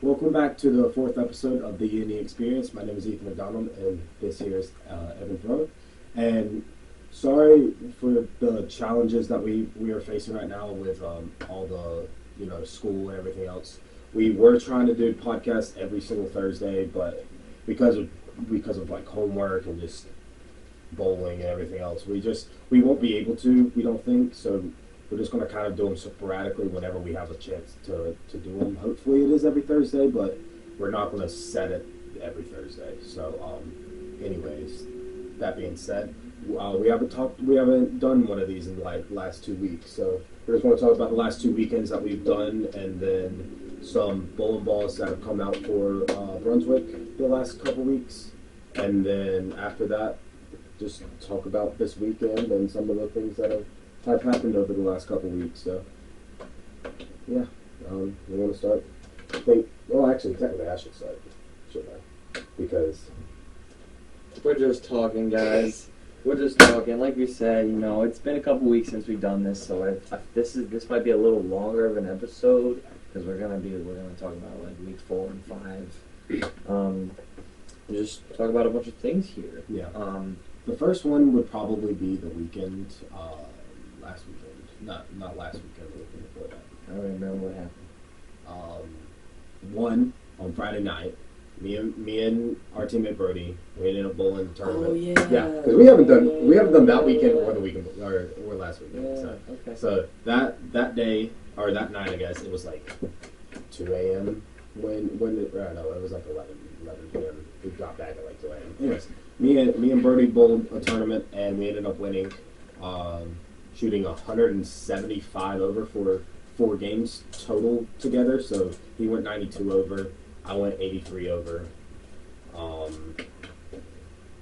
Welcome back to the fourth episode of the Uni Experience. My name is Ethan McDonald, and this here is Evan Throne. And sorry for the challenges that we are facing right now with all the school and everything else. We were trying to do podcasts every single Thursday, but because of like homework and just bowling and everything else, we won't be able to. We don't think so. We're just going to kind of do them sporadically whenever we have a chance to do them. Hopefully it is every Thursday, but we're not going to set it every Thursday. So, anyways, that being said, we haven't done one of these in like last 2 weeks. So we're just going to talk about the last 2 weekends that we've done, and then some bowling balls that have come out for Brunswick the last couple weeks, and then after that, just talk about this weekend and some of the things that have happened over the last couple weeks. So, yeah, we want to start. Well, actually, technically, I should start, shouldn't I? Because We're just talking, guys. We're just talking. Like we said, it's been a couple weeks since we've done this, so this might be a little longer of an episode because we're gonna talk about like week 4 and 5. Just talk about a bunch of things here. yeah, the first one would probably be the weekend, last weekend, not last weekend, but the weekend before that. I don't remember what happened. One on Friday night. Me and our teammate Brody, we ended up bowling the tournament. Oh yeah. Yeah, because we haven't done that weekend or the weekend or last weekend. Yeah, So, okay. so that day or that night, I guess it was like 2 a.m. It was like 11 p.m. We got back at like 2 a.m. Anyways, me and Brody bowled a tournament and we ended up winning, shooting 175 over for 4 games total together. So he went 92 over. I went 83 over.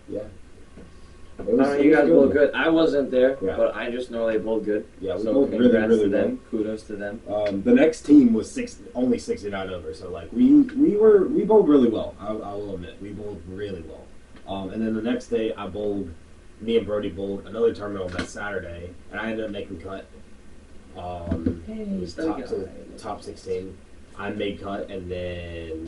Yeah. You guys bowled good. I wasn't there, Yeah. but I just know they bowled good. Yeah, we So bowled really, congrats really to well. them. Kudos to them. The next team was only 69 over, so like we bowled really well. I will admit we bowled really well. And then the next day me and Brody bowled another tournament on that Saturday, and I ended up making cut. It was top 16. I made cut, and then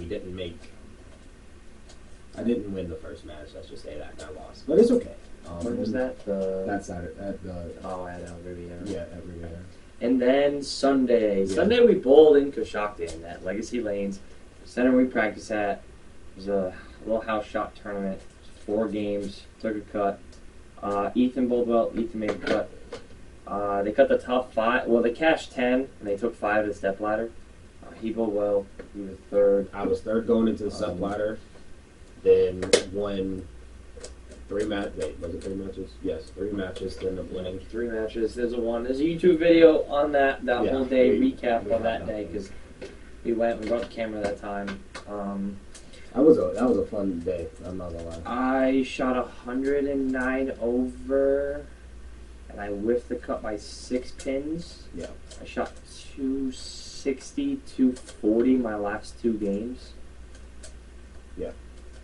I didn't win the first match. Let's just say that, and I lost, but it's okay. When was that? That Saturday at the at Riviera. yeah at Riviera. And then Sunday. Yeah. Sunday we bowled in Coshocton at Legacy Lanes. Center we practice at. It was a little house shot tournament. 4 games. Took a cut. Ethan bowled well. Ethan made a cut. They cut the top 5. Well, they cashed 10, and they took 5 to the step ladder. He bowled well. He was third. I was third going into the step ladder. Then won 3 matches. Wait, was it 3 matches? Yes, 3 matches. Then ended up winning. 3 matches. There's a YouTube video on that Yeah, whole day recap we of had that day because we brought the camera that time. That was a fun day. I'm not gonna lie. I shot 109 over, and I whiffed the cut by 6 pins. Yeah. I shot 260, 240 my last 2 games.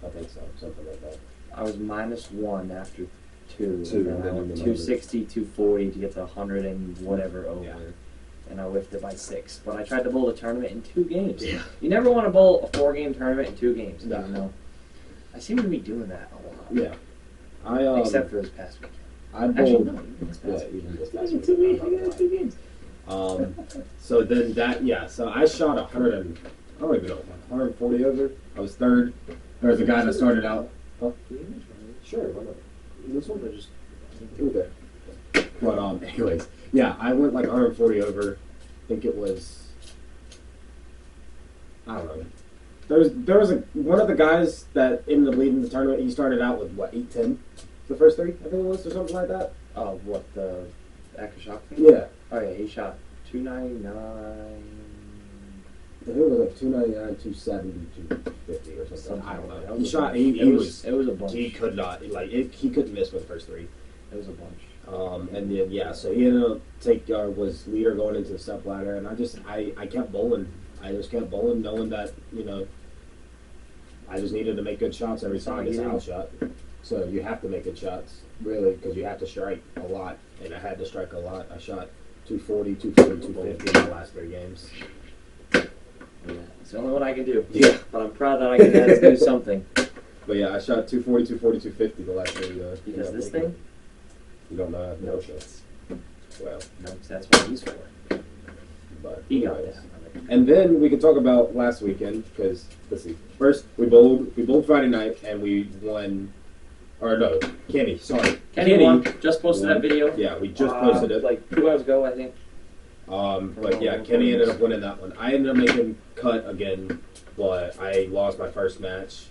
I think so. Something like that. I was -1 after 2. Two, And then and I then went you went 260, 240 to get to 100 and whatever over. Yeah. And I whiffed it by 6. But I tried to bowl the tournament in 2 games. Yeah. You never want to bowl a 4-game tournament in 2 games. No. You know? I seem to be doing that a lot. Yeah. I Except for this past weekend. I Actually, bowled. no. This Yeah, past even this weekend. past In week. 2 weeks, I'm we not got gonna 2 games. So then so I shot 100 and I don't even know 140 over. I was third. There was a guy that started out. Huh? Sure, why not? This one or just okay. But anyways, yeah, I went like 140 over. I think it was. I don't know. There was one of the guys that ended up leading the tournament. He started out with what 810, the first 3 I think it was or something like that. Oh, what, the Akashok thing? Yeah, Oh, yeah, he shot 299. I think it was like 299, 270, 250 or something. Something I don't like that. know. It He was a shot. bunch. He was. It was a bunch. He could not he couldn't miss with the first 3. It was a bunch. And then so he ended up was leader going into the step ladder, and I kept bowling. I just kept bowling, knowing that I just needed to make good shots every time. It's a house shot, so you have to make good shots really because you have to strike a lot, and I had to strike a lot. I shot 240, 250 in the last 3 games. Yeah, it's the only one I can do. Yeah. But I'm proud that I can at least do something. But yeah, I shot 240, 240, 250 the last day. Because this thing? You don't know how to No know chance. Well, No, that's what he's for. but He got anyways. that. And then we can talk about last weekend because let's see. First, we bowled Friday night and we won. Or no, Kenny. Sorry, Kenny won. Just posted won. that video. Yeah, we just posted it. Like 2 hours ago, I think. But yeah, Kenny ended up winning that one. I ended up making cut again, but I lost my first match.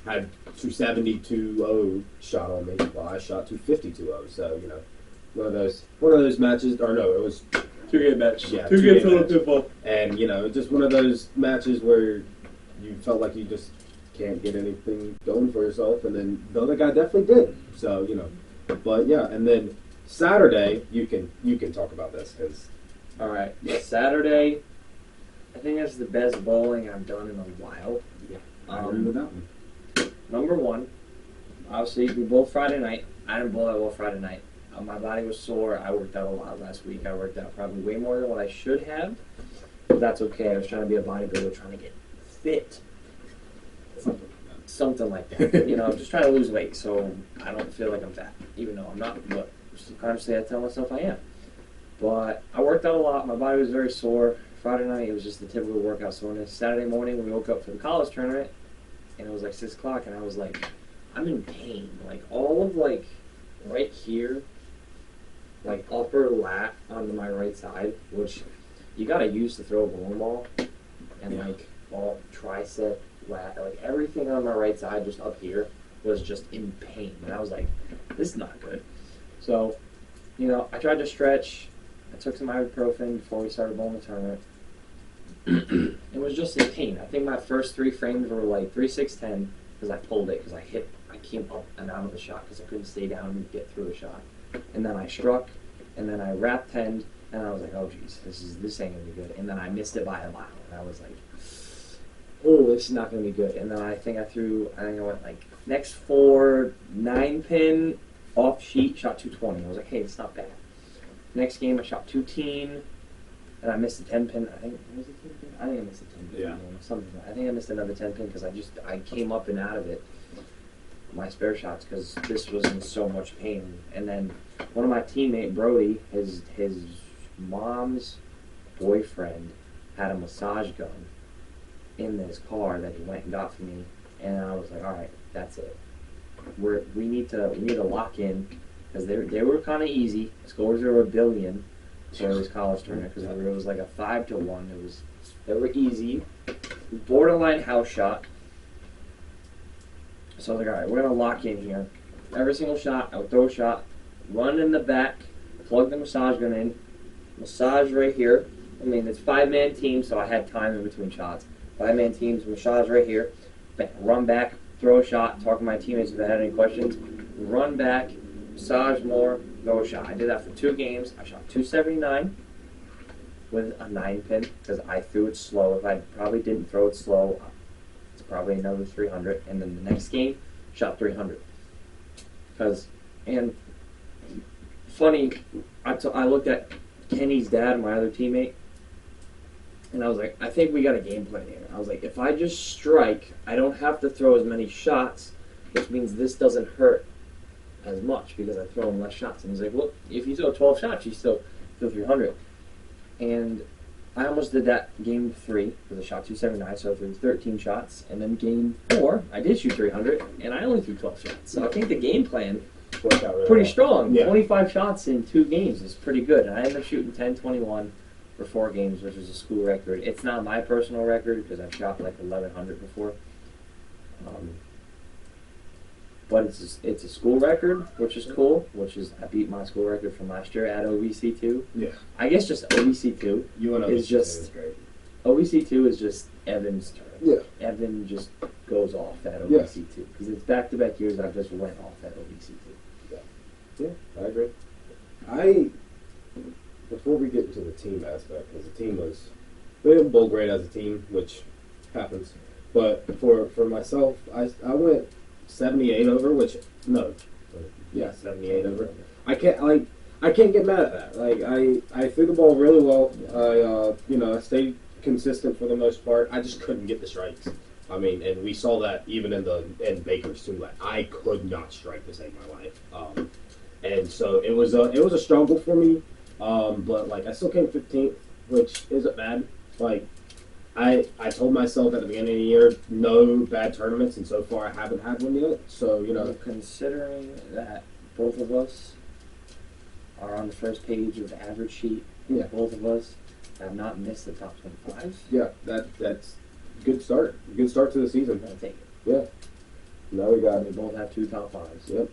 Had 270-2-0 shot on me. Well, I shot 250-2-0. So you know, one of those matches. Or no, it was 2-game match. Yeah, 2 two-game games total match. people. And, you know, just one of those matches where you felt like you just can't get anything going for yourself. And then the other guy definitely did. So, you know. But, yeah. And then Saturday, you can talk about this. Cause, All right. Saturday, I think that's the best bowling I've done in a while. yeah, I agree with that one. Number one, obviously, we bowled Friday night. I didn't bowl that well Friday night. My body was sore. I worked out a lot last week. I worked out probably way more than what I should have. But that's okay. I was trying to be a bodybuilder, trying to get fit. Something like that. You know, I'm just trying to lose weight so I don't feel like I'm fat, even though I'm not. But subconsciously, I tell myself I am. But I worked out a lot. My body was very sore. Friday night, it was just the typical workout soreness. Saturday morning, we woke up for the college tournament, and it was like 6 o'clock, and I was like, I'm in pain. Like, all of, like, right here, like, upper lat on my right side, which you gotta use to throw a bowling ball, and, Yeah. like, all tricep, lat, like, everything on my right side, just up here, was just in pain. And I was like, this is not good. So, you know, I tried to stretch. I took some ibuprofen before we started bowling the tournament. It was just in pain. I think my first 3 frames were like 3, 6, 10 because I pulled it because I came up and out of the shot because I couldn't stay down and get through a shot. And then I struck, and then I wrapped 10, and I was like, oh geez, this ain't gonna be good. And then I missed it by a mile, and I was like, oh, this is not gonna be good. And then I think I went like next 4 9-pin off sheet, shot 220. I was like, hey, it's not bad. Next game I shot 2-teen, and I missed a 10-pin. I think was it 10-pin? I think I missed a 10-pin. Yeah. Something. I think I missed another 10-pin because I came up and out of it. My spare shots because this was in so much pain. And then one of my teammate Brody, his mom's boyfriend had a massage gun in his car that he went and got for me, and I was like, all right, that's it. We need to lock in because they were kind of easy. Scores were 1 billion for this college tournament because it was like a 5-1. They were easy, borderline house shot. So I was like, all right, we're gonna lock in here. Every single shot, I would throw a shot, run in the back, plug the massage gun in, massage right here. I mean, it's 5-man team, so I had time in between shots. 5-man teams, massage right here, run back, throw a shot, talk to my teammates if they had any questions, run back, massage more, throw a shot. I did that for 2 games. I shot 279 with a 9-pin because I threw it slow. If I probably didn't throw it slow, it's probably another 300. And then the next game, shot 300. And funny, I looked at Kenny's dad, my other teammate, and I was like, I think we got a game plan here. I was like, if I just strike, I don't have to throw as many shots, which means this doesn't hurt as much because I throw him less shots. And he's like, well, if you throw 12 shots, you still throw 300. And I almost did that game 3 because I shot 279, so I threw 13 shots. And then game 4, I did shoot 300, and I only threw 12 shots. So I think the game plan Worked out really pretty well. strong. Yeah. 25 shots in 2 games is pretty good. And I ended up shooting 10-21 for 4 games, which was a school record. It's not my personal record because I've shot like 1,100 before. But it's a school record, which is cool. I beat my school record from last year at OVC2. Yeah. I guess just OVC2. You and It's just- great. OVC2 is just Evan's turn. Yeah. Evan just goes off at Yeah. OVC2 because it's back-to-back years I've just went off at OVC2. Yeah, I agree. Before we get into the team aspect, because the team we didn't bowl great as a team, which happens. But for myself, I went 78 over, 78 over. I can't get mad at that. Like I threw the ball really well. I stayed consistent for the most part. I just couldn't get the strikes. I mean, and we saw that even in Baker's too. Like I could not strike to save my life, and so it was a struggle for me. But like I still came 15th, which isn't bad. Like I told myself at the beginning of the year, no bad tournaments, and so far I haven't had one yet. So Considering that both of us are on the first page of the average sheet, Yeah. both of us have not missed the top 25. yeah, that's good start. Good start to the I'm season. gonna take it. Yeah. Now we got We both have 2 top 5s. Yep.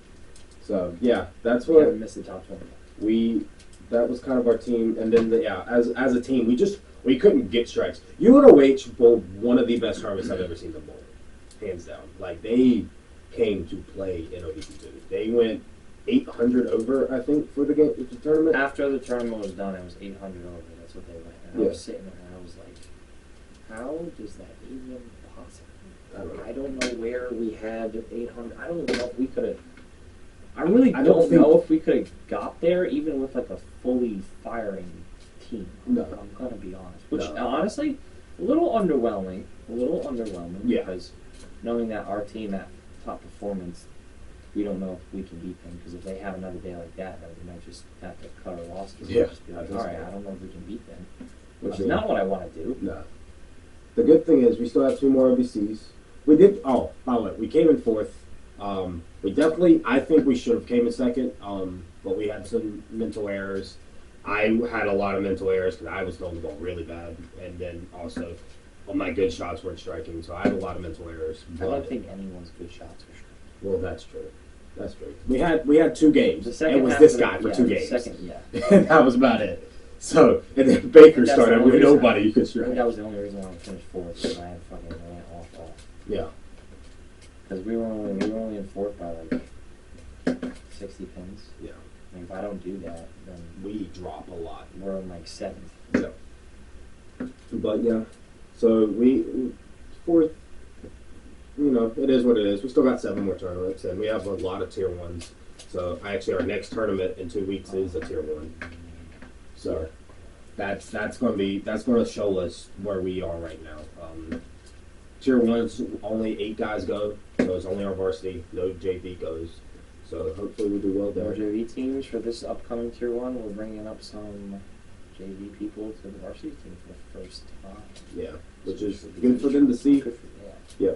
So yeah, that's We what haven't missed the top 25. that was kind of our team, and then as a team, we couldn't get strikes. UNOH bowled one of the best tournaments I've ever seen them bowl, hands down. Like they came to play in OVC2. They went 800 over, I think, for the tournament. After the tournament was done, it was 800 over. That's what they went. And I Yeah. was sitting there and I was like, how does that even possible? I don't know. I don't know where we had 800. I don't even know if we could have. I really I don't don't think- know if we could have got there even with like a fully firing team. No. I'm gonna be honest. Which No. honestly, a little underwhelming. Yeah. Because knowing that our team at top performance, we don't know if we can beat them. Because if they have another day like that, then we might just have to cut our losses. Yeah. And just be like, That's all right, fair. I don't know if we can beat them. I Which is mean- not what I want to do. No. The good thing is we still have 2 more OVCs. We did. Oh, by the way, we came in 4th. We definitely. I think we should have came in 2nd. But we had some mental errors. I had a lot of mental errors because I was throwing the ball really bad, and then also all my good shots weren't striking. So I had a lot of mental errors. I don't But think anyone's good shots are striking. well, that's true. That's true. We had 2 games. The second It was half this of the- guy for yeah, 2 the games. Second, yeah. And that was about it. So, and then Baker That's started the only with reason- nobody you could I think strike. that was the only reason why we finished 4th. Because I had fucking ran off. Yeah. Because we were only in 4th by like 60 pins. Yeah. I mean, if I don't do that, then We drop a lot. we're in like 7th. Yeah. But yeah, so we 4th. You know, it is what it is. We still got 7 more tournaments, and we have a lot of tier 1s. So actually, our next tournament in 2 weeks is a tier 1. So that's going to show us where we are right now. Tier 1's only 8 guys go, so it's only our varsity. No JV goes. So hopefully we do well Our there. JV teams for this upcoming Tier 1, we're bringing up some JV people to the varsity team for the first time. Yeah, which is good for them to see. Good for, Yeah.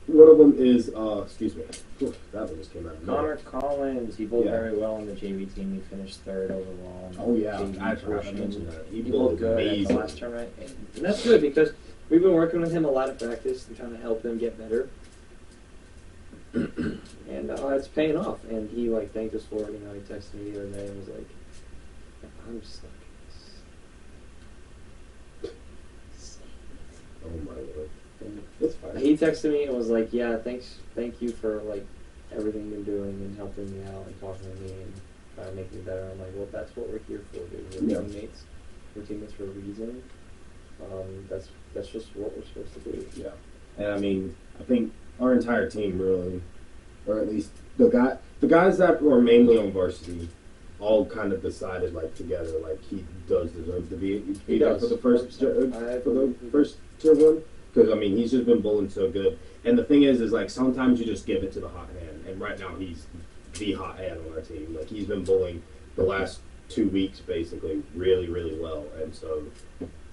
One of them is, excuse me. Oof, that one just came out of Connor nowhere. Collins, he bowled Yeah. very well in the JV team. He finished 3rd overall. in the Oh yeah, JV I forgot to portion. mention that. He bowled good at the amazing. last tournament. And that's good because we've been working with him a lot of practice and trying to help him get better. And it's paying off. And he thanked us for it. He texted me the other day and was like, "I'm stuck in this." Oh my lord. It's fine. He texted me and was like, "Yeah, thank you for everything you've been doing and helping me out and talking to me and trying to make me better." I'm like, "Well, that's what we're here for, dude. We're Yeah. teammates. We're teammates for a reason. That's just what we're supposed to do." Yeah. And I mean, I think our entire team really, or at least the guys that were mainly on varsity, all kind of decided together he does deserve to be He there does. for the first I for the believe he first tier 1. Because I mean, he's just been bowling so good. And the thing is sometimes you just give it to the hot hand. And right now he's the hot hand on our team. He's been bowling the last 2 weeks basically really, really well. And so,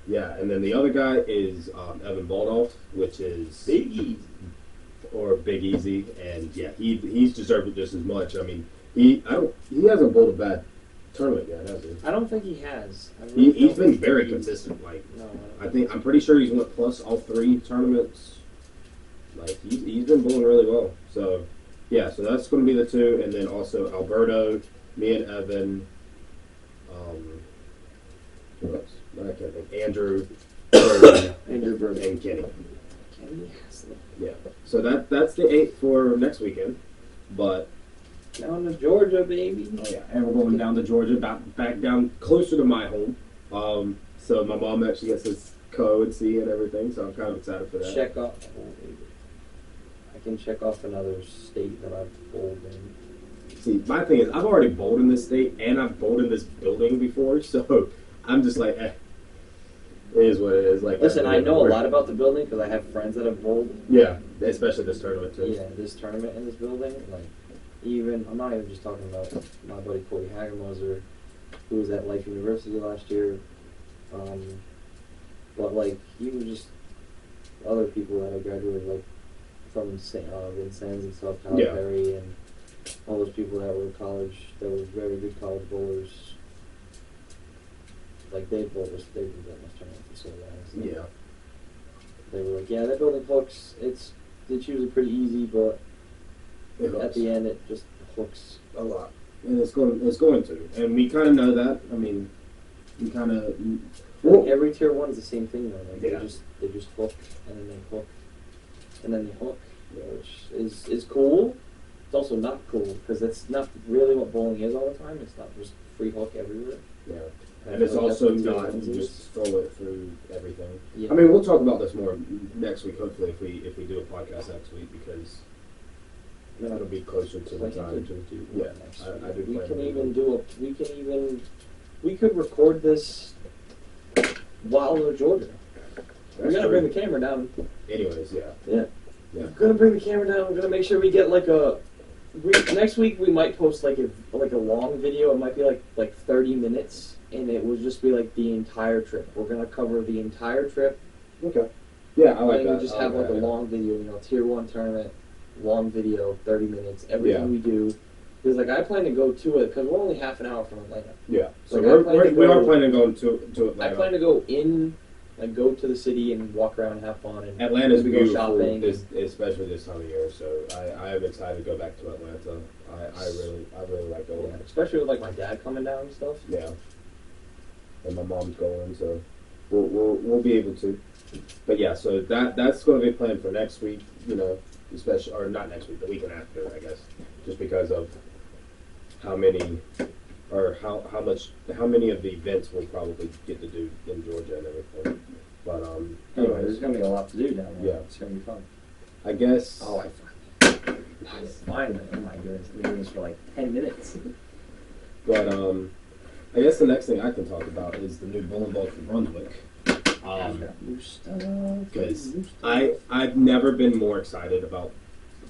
yeah. And then the other guy is Evan Baldoff, which is Big Easy. or Big Easy, and yeah, he's deserved it just as much. I mean, he hasn't bowled a bad tournament yet, has he? I don't think he has. I really He's don't been think very he's- consistent. No, I'm pretty sure he's went plus all 3 tournaments. He's been bowling really well. So yeah, so that's going to be the 2, and then also Alberto, me and Evan. Who else? I can't think. Andrew, Bergen, Andrew Bergen. and Kenny. Kenny Haslett. Yeah. So that's the 8 for next weekend, but. Down to Georgia, baby. Oh yeah, and we're going down to Georgia, back down closer to my home. So my mom actually gets this code C and everything, so I'm kind of excited for that. Check off. I can check off another state that I've bowled in. See, my thing is, I've already bowled in this state and I've bowled in this building before, so I'm just like, eh. It is what it is. Like, Listen, I know a lot about the building because I have friends that have bowled. Yeah, especially this tournament too. Yeah, this tournament in this building, like, even I'm not even just talking about my buddy Corey Hagemoser, who was at Life University last year, but like even just other people that I graduated like from Vincennes and stuff, Tyler Yeah. Perry, and all those people that were college, that were very good college bowlers. Like they've been doing this tournament for so long. Yeah. They were like, yeah, that building hooks. It's usually pretty easy, but It at hooks the end it just hooks. a lot, and it's going to, and we kind of know that. I mean, we kind of. Like every tier one is the same thing though. Like Yeah. they just hook and then they hook and then they hook, which is cool. It's also not cool because that's not really what bowling is all the time. It's not just free hook everywhere. Yeah. I And it's feel like that's also what tier not ones just is. throw it through everything. Yeah. I mean, we'll talk about this more next week, hopefully, if we do a podcast next week, because Yeah. it'll be closer to the Like time. to do Yeah, what next I week. do We plan can on even doing do we could record this while we're in Georgia. We're That's gonna true. bring the camera down. Anyways, yeah. Yeah. Yeah. We're gonna bring the camera down. We're gonna make sure we get like next week we might post like a long video. It might be like 30 minutes, and it will just be like the entire trip. We're gonna cover the entire trip, Okay. Yeah, I like and that. we just I have like a that. long video. Tier 1 tournament, long video, 30 minutes, everything Yeah. we do. Because like I plan to go to it because we're only half an hour from Atlanta. Yeah. So Like, I plan to we are go- planning on going to Atlanta. I plan to go in, like go to the city and walk around and have fun. And Atlanta's maybe go beautiful, shopping. especially this time of year. So I am excited to go back to Atlanta. I really like Yeah, going. especially with like my dad coming down and stuff. Yeah. And my mom's going, so we'll be able to. But yeah, so that's going to be planned for next week. Especially or not next week, the weekend after, I guess, just because of how many or how many of the events we'll probably get to do in Georgia and everything. But Anyway, anyways, there's gonna be a lot to do down there. Yeah. It's gonna be fun. I guess. Oh, finally! Oh my goodness, I've been doing this for like 10 minutes. But I guess the next thing I can talk about is the new bowling ball for Brunswick. New stuff. Because new stuff. I've never been more excited about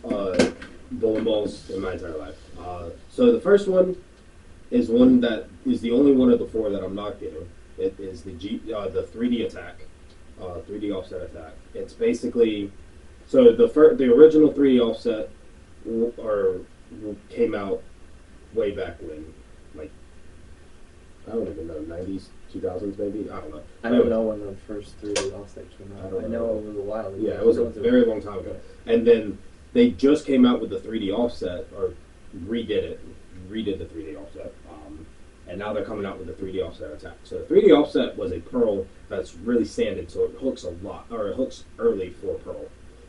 bowling balls in my entire life. So the first one is one that is the only one of the four that I'm not getting. It is the 3D attack, 3D offset attack. It's basically so the original 3D offset came out way back when, like I don't even know, 90s, 2000s maybe. I don't know. I don't know when the first 3D offset came out. I don't I know it was a while ago. Yeah, it was a very long time ago. And then they just came out with the 3D offset, or redid the 3D offset. And now they're coming out with the 3D offset attack. So the 3D offset was a pearl that's really sanded, so it hooks a lot, or it hooks early for pearl.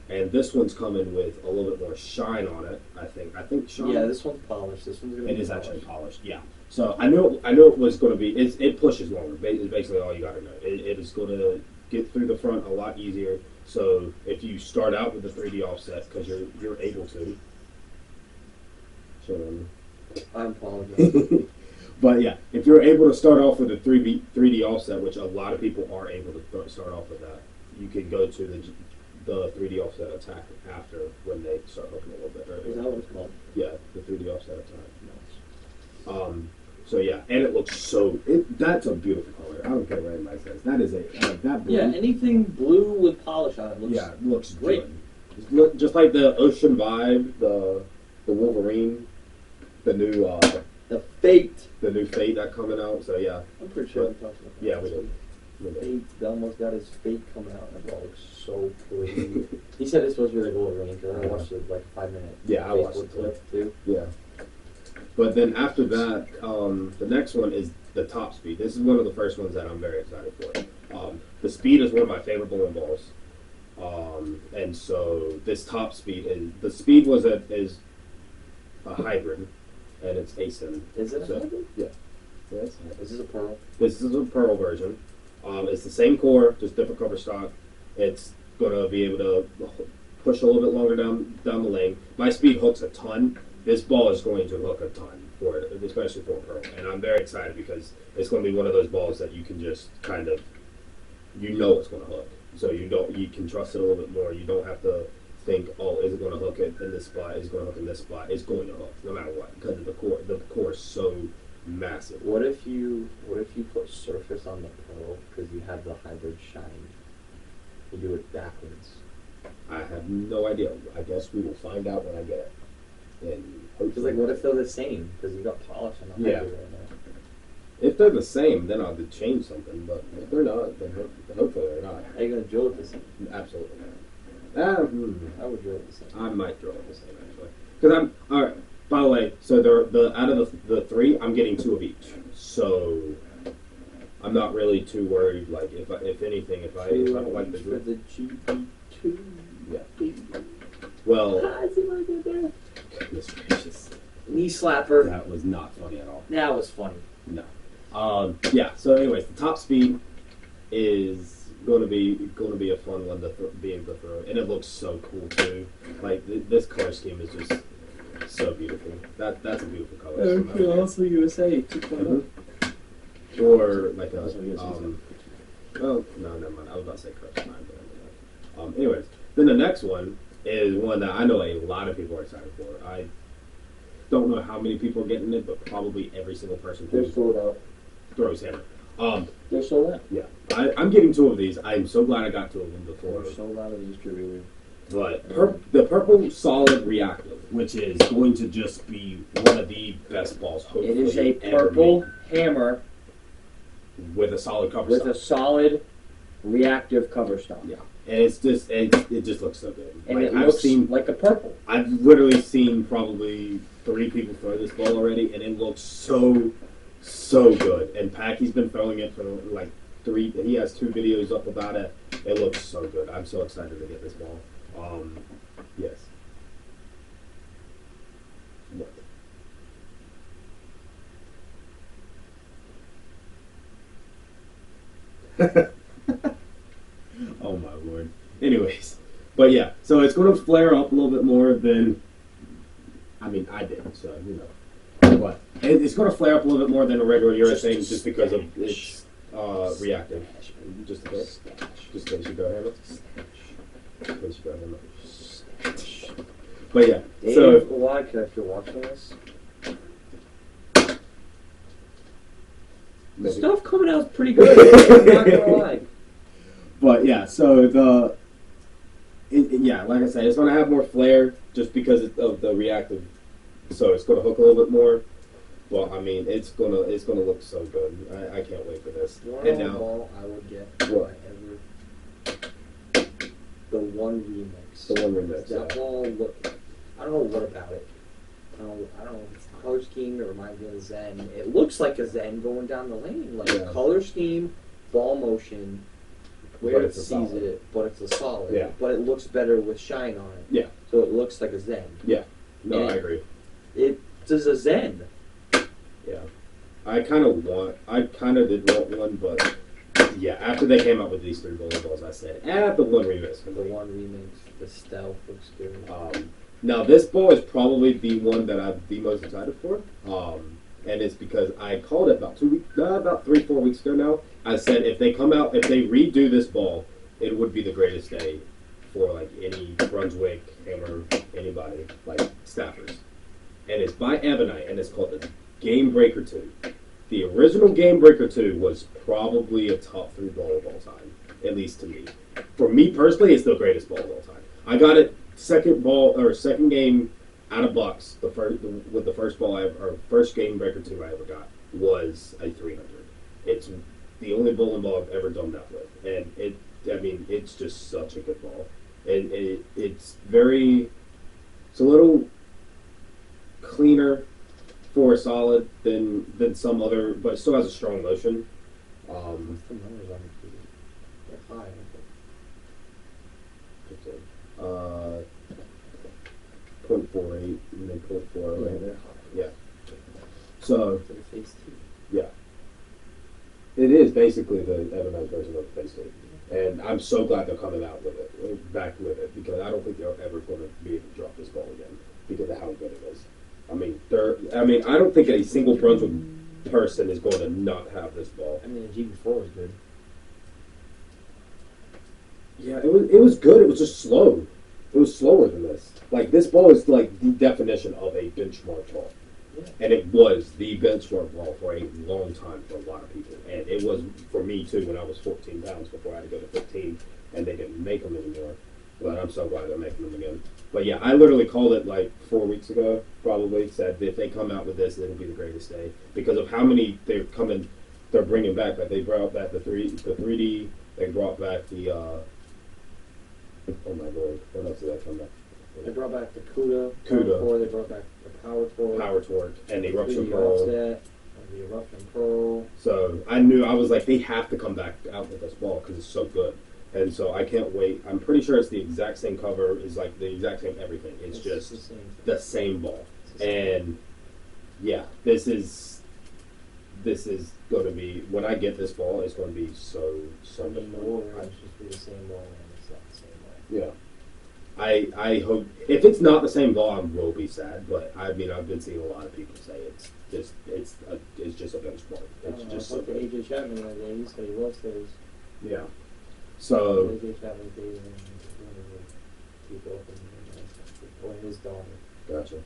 And this one's coming with a little bit more shine on it, I think. I think shine. Yeah, this one's polished. This one's gonna It be is polished. actually polished, yeah. So I knew it was going to be. It pushes longer. Is basically all you got to know. It is going to get through the front a lot easier. So if you start out with the 3D offset, because you're able to. I apologize. But yeah, if you're able to start off with a 3D offset, which a lot of people are able to start off with that, you can go to the 3D offset attack after when they start hooking a little bit Is that earlier. what it's called? Yeah, the 3D offset attack. So yeah, and it looks that's a beautiful color. I don't care what anybody says. That is that blue. Yeah, anything blue with polish on it looks. Yeah, it looks great. good. Just like the Ocean Vibe, the Wolverine, the new The Fate. Fate that coming out. So yeah, I'm pretty sure we talked about that. yeah, we did. Fate. Belmo's got his Fate coming out, and it looks so pretty. He said it's supposed to be like Wolverine because I watched it like 5 minutes. Yeah, I watched it too. clip too. Yeah. But then after that, the next one is the top speed. This is one of the first ones that I'm very excited for. The speed is one of my favorite bowling balls. And so this top speed is a hybrid, and it's ASIN. Is it a So, hybrid? yeah. Yes. Is this a pearl? This is a pearl version. It's the same core, just different cover stock. It's gonna be able to push a little bit longer down the lane. My speed hooks a ton. This ball is going to hook a ton for it, especially for a pearl. And I'm very excited because it's going to be one of those balls that you can just kind of you know it's going to hook. So you can trust it a little bit more. You don't have to think, oh, is it going to hook it in this spot? Is it going to hook in this spot? It's going to hook no matter what because of the core. The core is so massive. What if you put surface on the pearl because you have the hybrid shine? You do it backwards. I have no idea. I guess we will find out when I get it. And Because like, what if they're the same? Because you got polish on the Yeah. hybrid right now. if they're the same, then I'll change something. But if they're not, then hopefully they're not. How are you gonna drill it the same? Absolutely not. I would drill it the same. I might throw it the same actually. Because I'm all right. By the way, so the out of the three, I'm getting 2 of each. So I'm not really too worried. Like if anything, if I don't like the for grip, the GB2. yeah. Well, see what I did there? goodness gracious, Knee slapper. that was not funny at all. That was funny. No. Yeah. So, anyways, the top speed is going to be a fun one to be able to throw, and it looks so cool too. Like this color scheme is just so beautiful. That's a beautiful color scheme. also USA 2.0. Mhm. Or like a Also USA. well, no, never mind. I was about to say Crush 9, but anyways, then the next one is one that I know a lot of people are excited for. I don't know how many people are getting it, but probably every single person They're who sold out. throws hammer. They're sold out. Yeah, I'm getting 2 of these. I'm so glad I got 2 of them before. They're sold out of the distributor. But the purple solid reactive, which is going to just be one of the best balls. Hopefully, It is a ever purple hammer made with a solid cover with stop. a solid reactive cover stop. Yeah, and it's just it just looks so good. And Like, it looks like a purple. I've literally seen probably 3 people throw this ball already, and it looks so good. And Packy's been throwing it for like 3. He has 2 videos up about it. It looks so good. I'm so excited to get this ball. Yes. What? Oh my lord. Anyways, but yeah, so it's going to flare up a little bit more than. I mean, I did, so you know. But it's going to flare up a little bit more than a regular urethane just because of its reactive. Just a bit. Just in case you go hammer. In case you go hammer. But yeah, Dave, so why? If you're watching this, the maybe. stuff coming out is pretty good. I'm not gonna lie. But yeah, so yeah, like I said, it's gonna have more flair just because of the reactive. So it's gonna hook a little bit more. Well, I mean, it's gonna look so good. I can't wait for this. You And know now, ball I would get What? if I ever. The one remix. The one remix, That yeah. ball look. I don't know what about it. I don't know if it's the color scheme that reminds me of Zen. It looks like a Zen going down the lane, like Yeah. color scheme, ball motion, where But it it's a sees solid. it, but it's a solid. Yeah. But it looks better with shine on it. Yeah. So it looks like a Zen. no, Yeah. I agree. It's a Zen. Yeah, I kind of did want one, but yeah, after they came out with these 3 bowling balls, I said, the one remix. The one remix, the stealth looks good. Now this ball is probably the one that I'm the most excited for, and it's because I called it about 3-4 weeks ago now. I said if they redo this ball, it would be the greatest day for like any Brunswick, Hammer, anybody like staffers. And it's by Ebonite, and it's called the Game Breaker 2. The original Game Breaker 2 was probably a top 3 ball of all time, at least to me. For me personally, it's the greatest ball of all time. I got it second game out of box. The first ball first Game Breaker 2 I ever got was a 300. It's the only bowling ball I've ever done that with, and it's just such a good ball. And it's a little cleaner for a solid than some other, but it still has a strong motion. What's the numbers on it? They're high. uh, 0.48 and then 0.4. Yeah, they're high. Yeah. So To the face too. yeah, it is basically the Ebonite version of the Face Tape. And I'm so glad they're coming out with it, back with it, because I don't think they're ever going to be able to drop this ball again because of how good it is. I mean, I don't think a single Brunswick person is going to not have this ball. I mean, the GB4 is good. Yeah, it was good. It was just slow. It was slower than this. Like this ball is like the definition of a benchmark ball, Yeah. and it was the benchmark ball for a long time for a lot of people, and it was for me too when I was 14 pounds before I had to go to 15, and they didn't make them anymore. But I'm so glad they're making them again. But yeah, I literally called it like 4 weeks ago. Probably said if they come out with this, it'll be the greatest day because of how many they're coming. They're bringing back. Like they brought back the 3D. They brought back the. Oh my lord! What else did that come back? They brought back the CUDA. CUDA. Core, they brought back the Power Tour. Power Torque and the 3D Eruption Pro. Offset, and the Eruption Pro. So I knew I was like, they have to come back out with this ball because it's so good, and so I can't wait. I'm pretty sure it's the exact same cover, is like the exact same everything. It's just the same thing. the same ball, It's the same and yeah, this is going to be when I get this ball, it's going to be so much thing. fun. Or it's just be the same ball and it's not the same way. Yeah. I hope if it's not the same ball, I will be sad. But I mean, I've been seeing a lot of people say it's just a benchmark. It's just I so talked to good. AJ Chapman the other day. He said he loves his. Yeah. So AJ Chapman dating one of the people up in or his daughter. gotcha.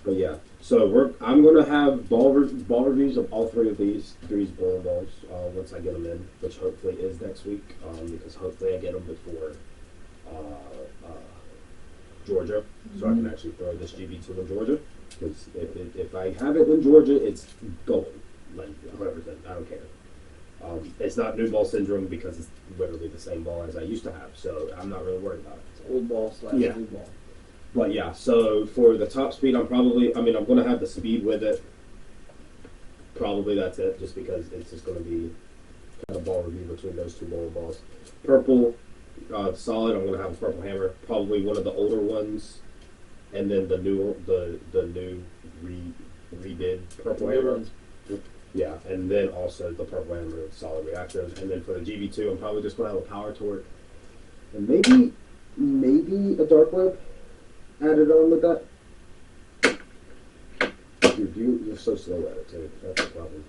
But yeah, so I'm gonna have ball reviews of all three of these bowling balls once I get them in, which hopefully is next week. Because hopefully I get them before Georgia, so I can actually throw this GB2 in Georgia. Because if I have it in Georgia, it's going like 100%. I don't care. It's not new ball syndrome because it's literally the same ball as I used to have, so I'm not really worried about it. It's old ball slash Yeah. new ball. But yeah, so for the top speed, I'm going to have the speed with it. Probably that's it, just because it's just going to be kind of ball review between those two bowling balls. Purple, solid, I'm going to have a purple hammer. Probably one of the older ones. And then the new redid purple New hammer. ones. Yeah, and then also the purple hammer solid reactors. And then for the GB2, I'm probably just going to have a power torque. And maybe a dark web added on with that. Dude, you're so slow at it too. That's the problem.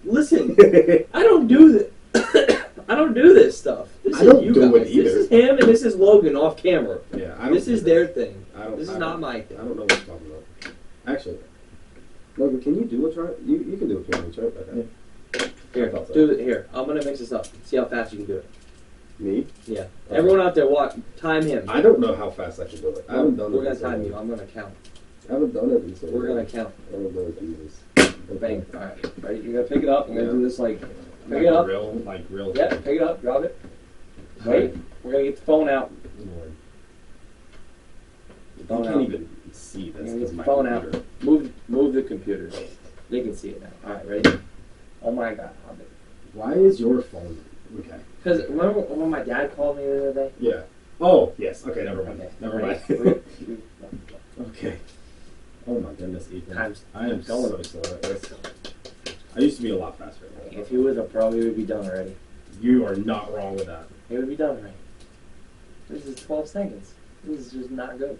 Listen, I don't do this. I don't do this stuff. This I is don't you do it guys. either. This is him and this is Logan off camera. Yeah, I don't. This is their thing. This is I not don't- my I thing. don't know what you're talking about. Actually, Logan, can you do a chart? You can do a pyramid chart. Okay. Here, I thought so. do it. Here, I'm gonna mix this up. See how fast you can do it. Me? Yeah. Okay. Everyone out there, watch. Time him. I don't know how fast I can do it. I haven't done it. We're gonna in so time long. you. I'm gonna count. I haven't done it in so We're long. gonna count. I don't know what Jesus. Bang. All right. Ready? You're gonna pick it up. You're gonna Yeah. do this like. Like Pick it up. real. Yeah. Pick it up. Drop it. Wait. We're gonna get the phone out. Lord. You Phone can't out. even see this. Yeah, Because get my the phone out. computer. Move the computer. They can see it now. All right. Ready? Oh my God. Why is your phone? Okay. Because remember when my dad called me the other day? Yeah. Oh yes. Okay. Never mind. Okay. Never mind. Ready? Okay. Oh my goodness, Ethan. Time's I am going. so slow at this. I used to be a lot faster. If he was a pro, he would be done already. You are not wrong with that. He would be done already. This is 12 seconds. This is just not good.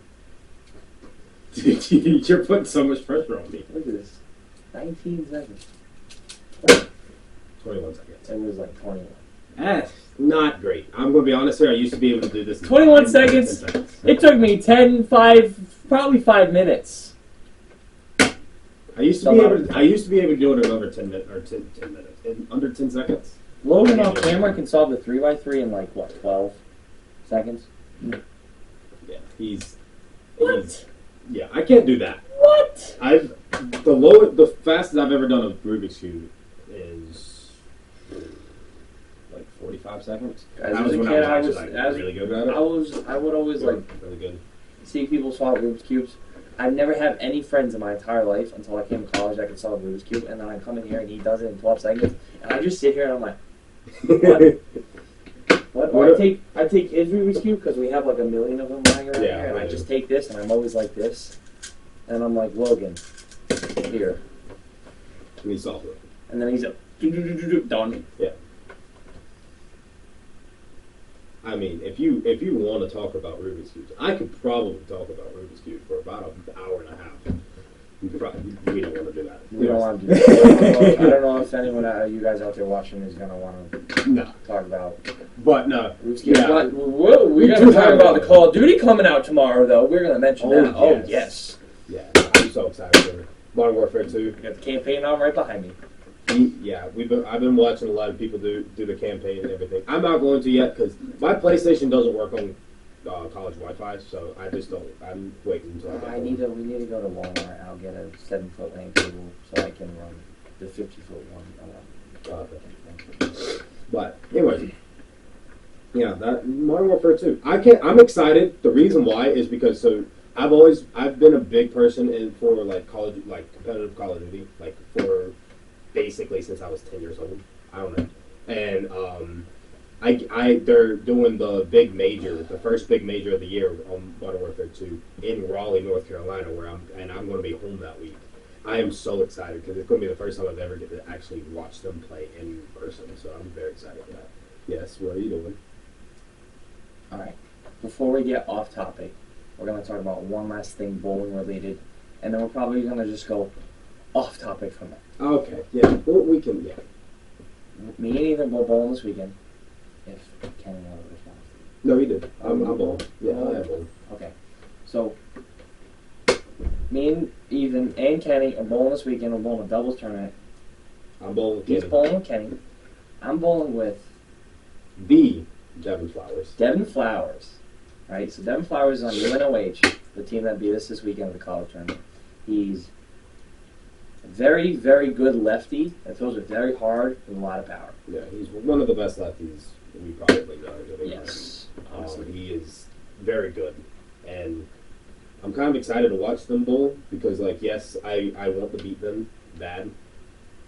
Dude, you're putting so much pressure on me. Look at this. 19 seconds. 21 seconds. It was like 21. Not great. I'm going to be honest here. I used to be able to do this. in 21 10 seconds. 10 seconds. It took me probably 5 minutes. I used to be able to do it in under 10 minutes or 10 minutes in under 10 seconds. Logan off camera can solve the 3x3 in like, what, 12 seconds? Yeah, he's yeah. I can't do that. What? The fastest I've ever done a Rubik's cube is like 45 seconds. As That was a when kid, I was actually really good at it. I would always like really good. see people solve Rubik's cubes. I never had any friends in my entire life until I came to college that could solve Rubik's cube, and then I come in here and he does it in 12 seconds, and I just sit here and I'm like, what? Or I take his Rubik's cube because we have like a million of them lying around Yeah, here, and I right. just take this and I'm always like this, and I'm like, Logan, here, And he solved it. and then he's like, done. Yeah. I mean, if you want to talk about Rubik's cubes, I could probably talk about Rubik's cubes for about an hour and a half. We don't want to do that. We don't want to do that. I don't know if anyone, you guys out there watching, is gonna want to No, talk about. but no. Yeah. Yeah. Whoa, We we're do gonna talk have about that. the Call of Duty coming out tomorrow, though. We're gonna mention Oh, that. Oh yes. yes. Yeah, I'm so excited for Modern Warfare 2. We got the campaign on right behind me. I've been watching a lot of people do the campaign and everything. I'm not going to yet because my PlayStation doesn't work on college Wi-Fi, so I just don't. I'm waiting until I get home. We need to go to Walmart. I'll get a 7-foot LAN cable so I can run the 50-foot one. But anyway, yeah, that Modern Warfare 2. I'm excited. The reason why is because I've been a big person for competitive Call of Duty, like for basically since I was 10 years old. I don't know. And they're doing the first big major of the year on Modern Warfare 2 in Raleigh, North Carolina, I'm going to be home that week. I am so excited because it's going to be the first time I've ever get to actually watch them play in person. So I'm very excited for that. Yes, what are you doing? All right. Before we get off topic, we're going to talk about one last thing bowling related, and then we're probably going to just go off topic from that. Okay, yeah, well, we can, yeah. Me and Ethan go bowling this weekend. If Kenny ever responds. No, he did. I'm bowling. Yeah, I am bowling. Okay. So, me and Ethan and Kenny are bowling this weekend. We're bowling a doubles tournament. I'm bowling with He's Kenny. bowling with Kenny. I'm bowling with The Devin Flowers. Devin Flowers. Right? So Devin Flowers is on UNOH, the team that beat us this weekend at the college tournament. He's a very, very good lefty that throws it very hard with a lot of power. Yeah, he's one of the best lefties we probably know. Yes. Honestly. He is very good. And I'm kind of excited to watch them bowl because, yes, I want to beat them bad.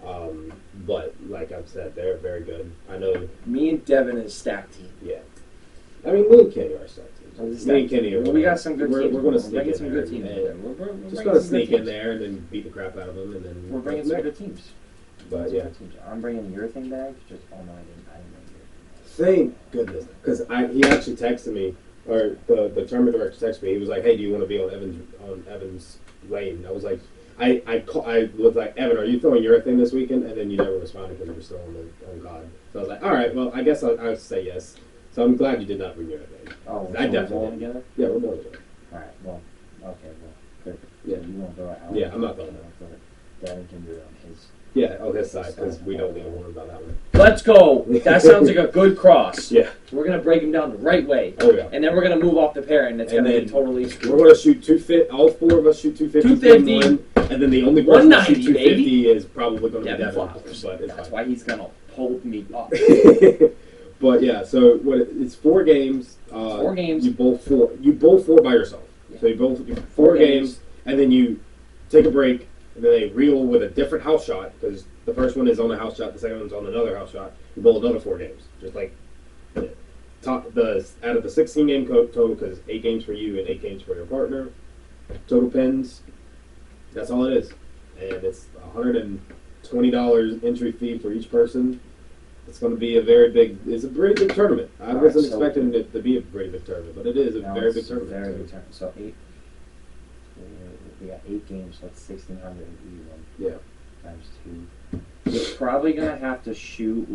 But, like I've said, they're very good. I know, Me and Devin is stacked team. yeah. I mean, me and Kenny are set. Me and Kenny are. We got some good teams. We're going to We're sneak bringing in some there. good teams in and there. We're just bringing going to some sneak good in teams. there and then beat the crap out of them. And then We're bringing go some from there. good teams. But, yeah. I'm bringing your thing back. Just no, I didn't bring Thank goodness, because he actually texted me, or the tournament director texted me. He was like, "Hey, do you want to be on Evans lane?" I was like, I was like, "Evan, are you throwing your thing this weekend?" And then you never responded because you were still on God. So I was like, "All right, well, I guess I'll say yes." So I'm glad you did not bring your thing. Oh, I so definitely we're bowling did. together. Yeah, we're going to. All right. Well, okay. Well, good. Yeah. You won't throw it. Yeah, I'm not throwing it. Devin can do it on his. Yeah, on his side because we don't need to worry about that one. Let's go. That sounds like a good cross. Yeah. We're gonna break him down the right way, Oh yeah. and then we're gonna move off the pair, and it's And gonna be then totally We're screwed. going to shoot 250. All four of us shoot 250. 250. And then the only person to shoot 190, 250 is probably going to be Devin Devin. Flowers. But it's That's fine. why he's gonna hold me up. But yeah, so it's 4 games. 4 games. You bowl 4. You bowl 4 by yourself. Yeah. So you bowl 4 games, and then you take a break, and then they reel with a different house shot because the first one is on a house shot, the second one's on another house shot. You bowl another 4 games, just like out of the 16 game total, because 8 games for you and 8 games for your partner. Total pins. That's all it is, and it's $120 entry fee for each person. It's going to be it's a pretty big tournament. I All wasn't right, so- expecting it to be a pretty big tournament, but it is a No, very it's big tournament. Very big tournament. So 8. We got 8 games. So that's 1,600 even Yeah. times 2. You're probably gonna have to shoot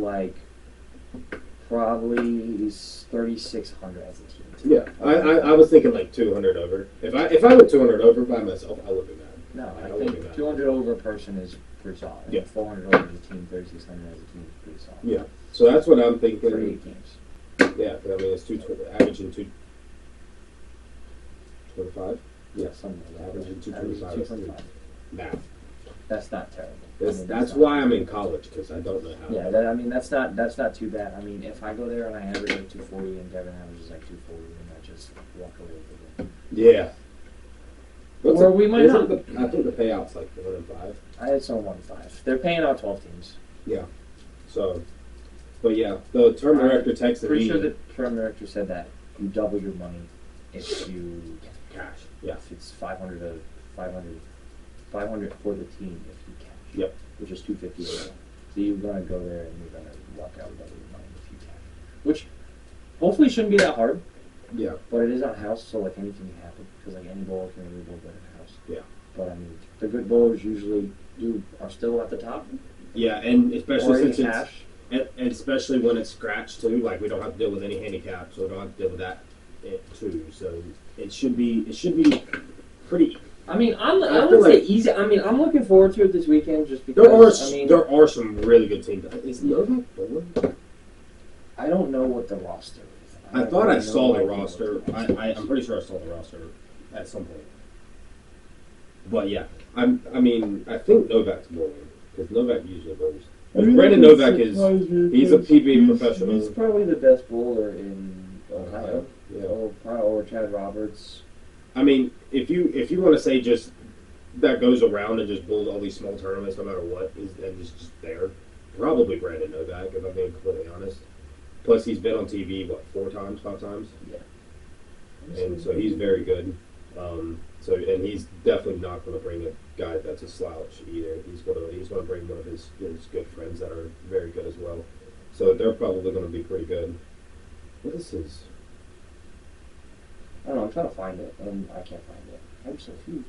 probably 3,600 as a team. Yeah, I was thinking like 200 over. If I went 200 over by myself, I would be mad. No, I I wouldn't be think mad. 200 over a person is pretty solid. Yeah. 400 over as a team, 3,600 as a team is pretty solid. Yeah, so that's what I'm For thinking. 8 games. Yeah, 'cause I mean it's averaging 225. Yeah, Something like that. Averaging Averaging 225. 225. math. That's not terrible. That's why I'm in college because I don't know how. Yeah, that's not too bad. I mean, if I go there and I average like 240 and Devin averages like 240, and I just walk away with it. Yeah. Or we might isn't not. I think the payout's like 1 in 5. I had some 1-5. They're paying out 12 teams. Yeah. So, but yeah, the term director texted Pretty me. sure the term director said that you double your money if you Cash. Yeah. if it's 500 for the team if you cash. Yep. Which is 250 a row. So you're gonna go there and you're gonna walk out with double your money if you cash. Which hopefully shouldn't be that hard, Yeah. but it is on house, so like anything can happen because like any ball can really bowl better in house. Yeah. But I mean, the good bowlers usually are still at the top. Yeah, and Or especially in since it's cash. and especially when it's scratched too. Like we don't have to deal with any handicap, so we don't have to deal with that too. So it should be pretty. I mean, I I would feel say like- easy. I mean, I'm looking forward to it this weekend just because. There are some really good teams. Is Novak bowling? I don't know what the roster is. I have thought I no saw the idea roster. what the roster is. I'm pretty sure I saw the roster at some point. But yeah, I mean, I think Novak's bowling because Novak usually bowls. Brandon Novak he's a PBA professional. He's probably the best bowler in Ohio. Yeah. Or Chad Roberts. I mean, if you want to say just that goes around and just bowls all these small tournaments no matter what and is just there, probably Brandon Novak if I'm being completely honest. Plus he's been on TV what 5 times, and so he's very good. And he's definitely not going to bring a guy that's a slouch either. He's going to bring one of his good friends that are very good as well. So they're probably going to be pretty good. What is his? I don't know. I'm trying to find it, and I can't find it. I'm so huge.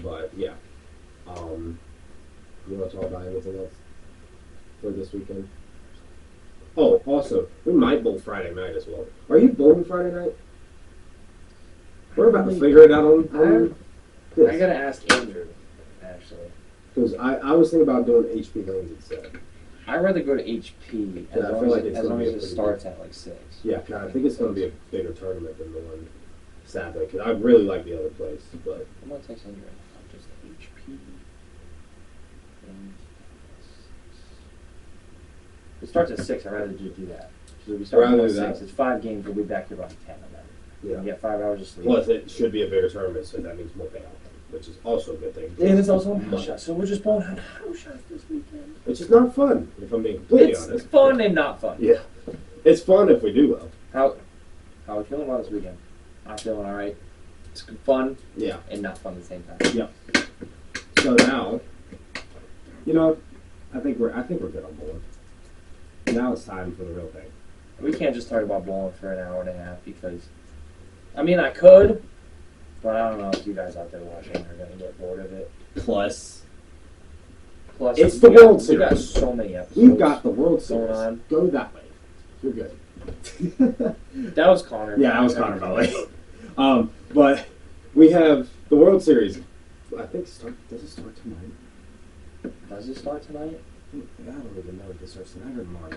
But yeah, you want to talk about anything else for this weekend? Oh, also, we might bowl Friday night as well. Are you bowling Friday night? We're about to figure it out on I this. gotta ask Andrew, actually. Because I was thinking about doing HP lanes instead. I'd rather go to HP Yeah, I feel like it's gonna be a as it pretty starts at like 6. Yeah, 'cause I think it's going to be a bigger tournament than the one, sadly. Because I really like the other place, but I'm gonna text Andrew. I'm just HP. It starts at 6. I'd rather just do that. So we start Rather at do 6. that. It's 5 games. We'll be back here by 10 of them. yeah. You get 5 hours of sleep. Plus, it should be a bigger tournament, so that means more payout, which is also a good thing. And it's also a house Money. shot. So we're just bowling house shots this weekend. Which is not fun, if I'm being completely It's honest. fun and not fun. Yeah. It's fun if we do well. How are we feeling about this weekend? I'm feeling all right. It's good fun Yeah. and not fun at the same time. So now, I think we're good on board. Now it's time for the real thing. We can't just talk about bowling for an hour and a half because, I mean, I could, but I don't know if you guys out there watching are gonna get bored of it. Plus, Plus, It's we the got- World We got Series. so many episodes. we've got the World going Series. on. Go that way. You're good. That was Connor. Yeah, I was Connor, by the way. But we have the World Series. I think does it start tonight? Does it start tonight? I don't even know if it starts tonight or tomorrow.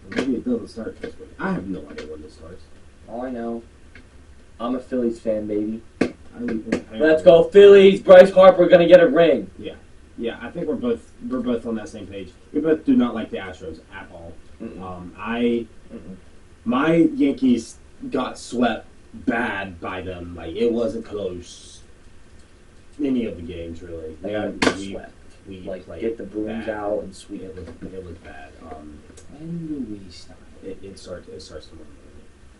Or maybe it doesn't start this week. I have no idea when this starts. All I know, I'm a Phillies fan, baby. I Let's go Phillies! Bryce Harper gonna get a ring. Yeah, I think we're both on that same page. We both do not like the Astros at all. Mm-mm. My Yankees got swept bad by them. Like it wasn't close. Any of the games really. They got swept. We Like, played get the brooms bad. out and sweep It it. was bad. When do we start? It starts tomorrow.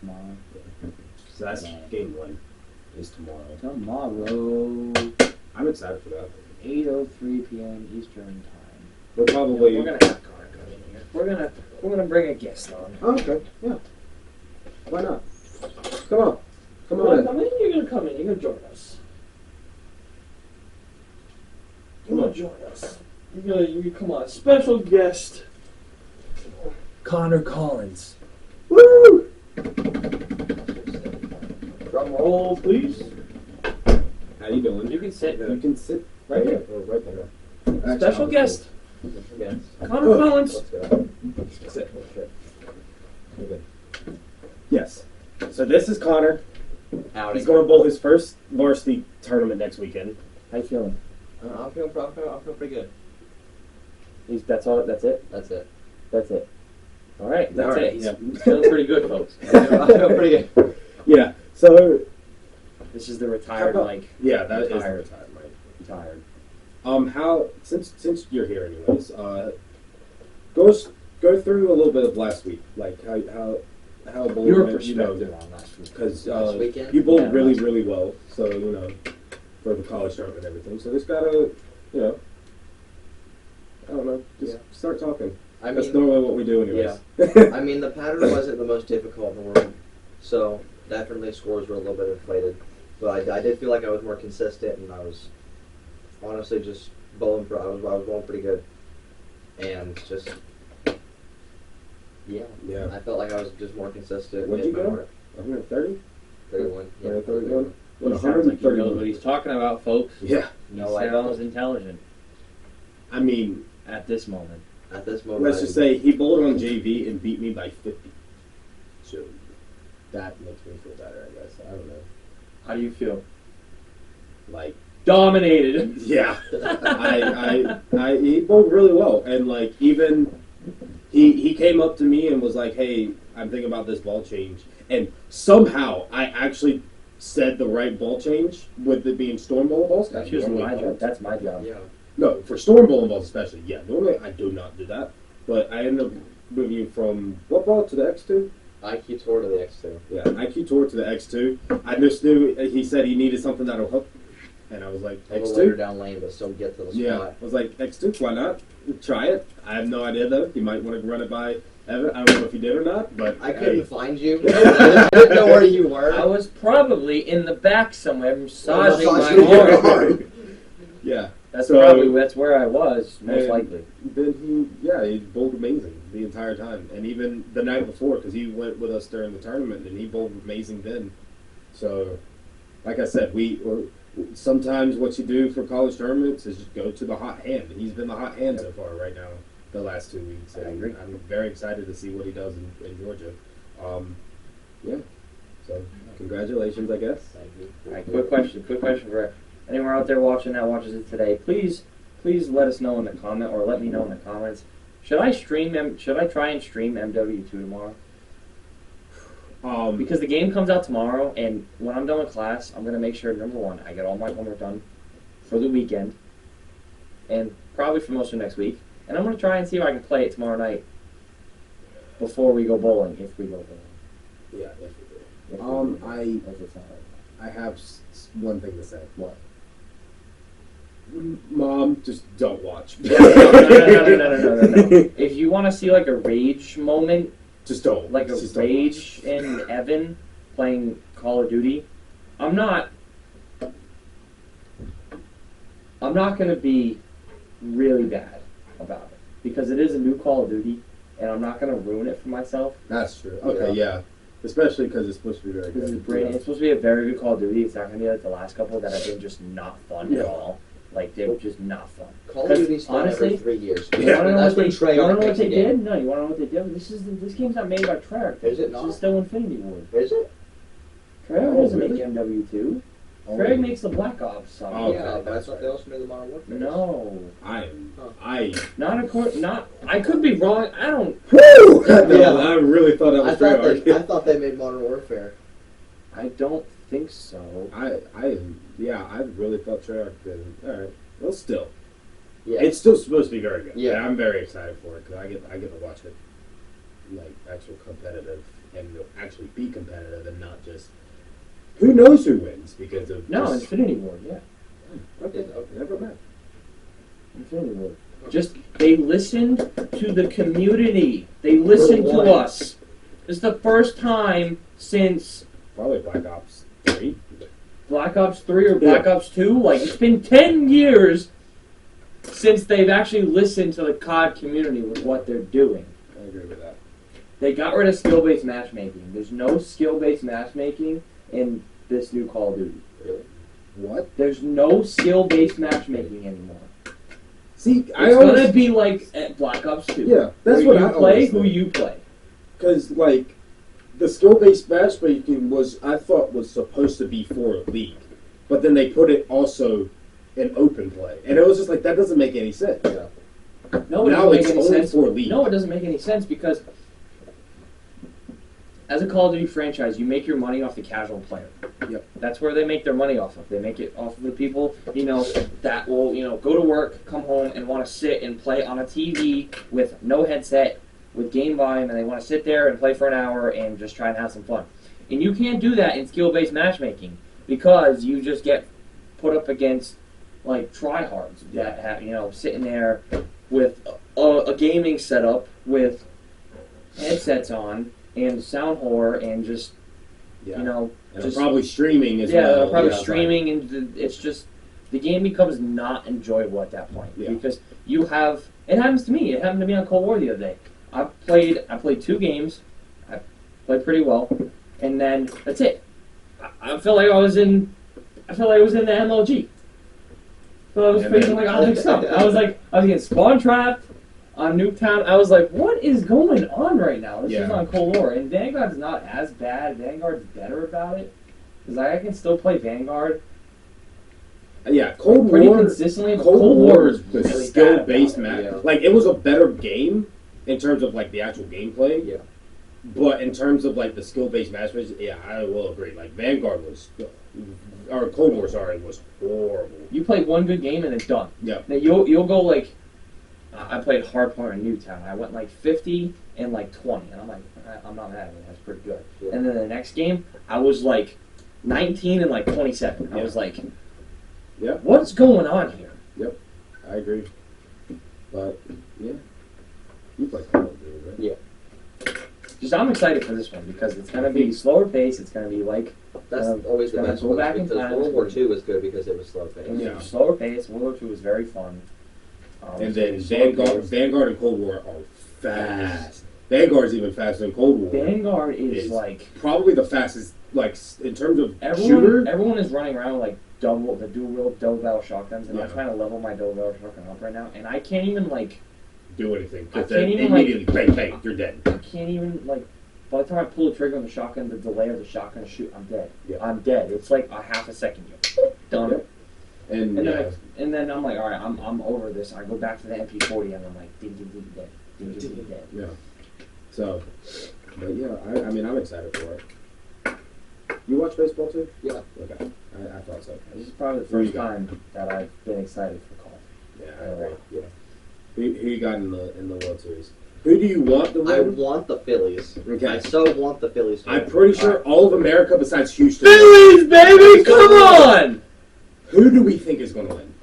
Tomorrow. So that's Yeah. game 1 is tomorrow. Tomorrow, I'm excited for that. 8:03 p.m. Eastern time. We're probably We're gonna have Connor come in here. We're gonna bring a guest on. Oh, okay. Yeah. Why not? Come on. Come You're on gonna in. come in, you're gonna come in, you're gonna join us. You're gonna join us. You come on, special guest. Connor Collins. Woo! Drum roll, please. How you doing? You can sit You can sit right here. Oh, right there. Actually, Special I'll guest, Yes. Connor Collins. Let's go. Sit. You're good. Yes. So this is Connor. Howdy. He's going to bowl his first varsity tournament next weekend. How you feeling? I feel pretty good. That's all. That's it. That's it. That's it. All right. That's All right, it. He's yeah. feeling pretty good, folks. I feel pretty good. Yeah. So This is the retired, How about- like yeah, that is Retired. retired, right? retired. How since you're here anyways, go through a little bit of last week, like how bowling Your went, perspective on last week. because Last weekend? you bowled Yeah, really last well, so for the college tournament and everything. So just gotta I don't know, just start talking. I That's mean, normally what we do anyways. I mean, the pattern wasn't the most difficult in the world, so definitely scores were a little bit inflated. but I did feel like I was more consistent, and I was honestly just bowling. I was bowling pretty good, and just yeah. Yeah. I felt like I was just more consistent. What'd you hit my go? mark. 130? 31. Yeah, 31? He sounds like he knows what he's talking about, folks. Yeah. No, He I sounds don't. intelligent I mean, at this moment. At this moment, let's just say he bowled on JV and beat me by 50. So that makes me feel better, I guess. I don't know. How do you feel? Like, Dominated. yeah. He bowled really well. And, like, even he came up to me and was like, hey, I'm thinking about this ball change. And somehow I actually said the right ball change with it being storm bowling balls. That's just my job. That's my job. yeah. No, for storm bowling balls especially, yeah. Normally I do not do that. But I ended up moving from what ball to the X2? IQ Tour to the X2. Yeah, IQ Tour to the X2. I just knew he said he needed something that'll hook. And I was like, A little later X2? down lane, but still get to the Yeah. spot. I was like, X2, why not? Try it. I have no idea though. You might want to run it by Evan. I don't know if he did or not, but I couldn't hey. find you. I didn't know where you were. I was probably in the back somewhere massaging Massaging my your arm. arm. Yeah. That's So- that's where I was, most And likely. Then he bowled amazing the entire time. And even the night before, because he went with us during the tournament, and he bowled amazing then. So, like I said, sometimes what you do for college tournaments is just go to the hot hand. And he's been the hot hand so far right now, the last 2 weeks. I And agree. I'm very excited to see what he does in Georgia. Yeah. So, congratulations, I guess. Thank you. All right, quick question for anyone out there watching that watches it today. Please let us know in the comment, or let me know in the comments. Should I try and stream MW2 tomorrow? Because the game comes out tomorrow, and when I'm done with class, I'm gonna make sure, number one, I get all my homework done for the weekend, and probably for most of next week. And I'm gonna try and see if I can play it tomorrow night before we go bowling, if we go bowling. Yeah. If we do. I If it's not right. I have one thing to say. What? Mom, just don't watch. No. If you want to see like a rage moment, Just don't. like a Just don't rage in Evan playing Call of Duty, I'm not gonna be really bad about it because it is a new Call of Duty, and I'm not gonna ruin it for myself. That's true. Okay, yeah. Especially because it's supposed to be very Because good. it's supposed to be a very good Call of Duty. It's not gonna be like the last couple that have been just not fun Yeah. at all. Like they were just not fun. Call of Duty's fun honestly, every 3 years. You wanna know That's what when they, Treyarch you wanna know what makes a they game. did? No, you wanna know what they did? This game's not made by Treyarch. Is it This not? is still Infinity Ward. Is it? Treyarch Oh, doesn't really? make MW2. Oh, Treyarch makes the Black Ops song. Oh, yeah, okay, but I that's thought right. they also made the Modern Warfare. No, not. I could be wrong. I don't. Woo! Yeah. I really thought that I was thought Treyarch. I thought they made Modern Warfare. I don't think so. I really thought Treyarch did it. All right. Well, still, Yeah. it's still supposed to be very good. Yeah. And I'm very excited for it because I get to watch it, like actual competitive, and it'll actually be competitive and not just who knows who wins because of No, just, Infinity Ward. Yeah, okay, never mind. Infinity Ward. Just they listened to the community. They listened to once. us. It's the first time since Probably Black Ops 3. Black Ops 3 or Black Ops 2. Like, it's been 10 years since they've actually listened to the COD community with what they're doing. I agree with that. They got rid of skill-based matchmaking. There's no skill-based matchmaking in this new Call of Duty. Really? What? There's no skill-based matchmaking anymore. See, I It's always gonna be like at Black Ops 2. yeah. That's where what you I play, always who think. you play. Because, like, the skill-based matchmaking I thought was supposed to be for a league. But then they put it also in open play. And it was just like, that doesn't make any sense. Yeah. No, it Now doesn't make it's any only sense. for league. No, it doesn't make any sense because as a Call of Duty franchise, you make your money off the casual player. Yep. That's where they make their money off of. They make it off of the people, that will, go to work, come home, and want to sit and play on a TV with no headset, with game volume, and they want to sit there and play for an hour and just try and have some fun. And you can't do that in skill-based matchmaking because you just get put up against like tryhards that have, sitting there with a gaming setup with headsets on and sound whore and just Yeah. You know, And just probably streaming as yeah, well. they're probably Yeah. streaming, and it's just the game becomes not enjoyable at that point Yeah. because you have. It happens to me. It happened to me on Cold War the other day. I played 2 games. I played pretty well, and then that's it. I felt like I was in. I felt like I was in the MLG. So I was And facing then- like Onyx stuff. I was getting spawn trapped on Nuketown. I was like, what is going on right now? This is Yeah. on Cold War, and Vanguard's not as bad. Vanguard's better about it because I can still play Vanguard Yeah, Cold pretty War. consistently. But Cold War is is the really skill-based bad about it. match. Yeah. Like it was a better game in terms of like the actual gameplay. Yeah. But in terms of like the skill-based match, yeah, I will agree. Like Vanguard was, or Cold War, sorry, was horrible. You play one good game and it's done. Yeah. Now you'll go like, I played Hardpoint in Newtown. I went like 50 and like 20, and I'm like, I'm not mad at it. That's pretty good. Yeah. And then the next game, I was like 19 and like 27. I Yeah. was like, Yeah. what's going on here? I agree. But yeah, you play Call of Duty, right? Yeah. Just I'm excited for this one because it's gonna be slower pace. It's gonna be like That's Um, always the gonna best go one back in because time. World War II was good because it was slow it's paced. gonna be Yeah. slower pace. World War II was very fun. And so then slower Vanguard, pace. Vanguard and Cold War are fast. Vanguard's even faster than Cold War. Vanguard is is like Probably the fastest, like in terms of everyone. shooter. Everyone is running around with like the dual wheel double barrel shotguns, and I'm Yeah. trying to level my double barrel shotgun up right now, and I can't even like Do anything. I Just can't then even, like- immediately bang bang, you're dead. I can't even like. By the time I pull the trigger on the shotgun, the delay of the shotgun shoot, I'm dead. Yeah. I'm dead. It's like a half a second. Done. Yep. And, And yeah, then, and then I'm like, all right, I'm over this. I go back to the MP40 and I'm like, ding, ding, ding, dead, ding, ding, ding, dead. yeah. So, but yeah, I mean, I'm excited for it. You watch baseball too? Yeah. Okay, I thought so. This is probably the Who you first got? time that I've been excited for call. Yeah, I agree. Yeah. Who you got in the World Series? Who do you want to I win? want the Phillies. Okay. I so want the Phillies to I'm win. pretty sure all of America besides Houston. Phillies, baby, come on! Who do we think is going to win?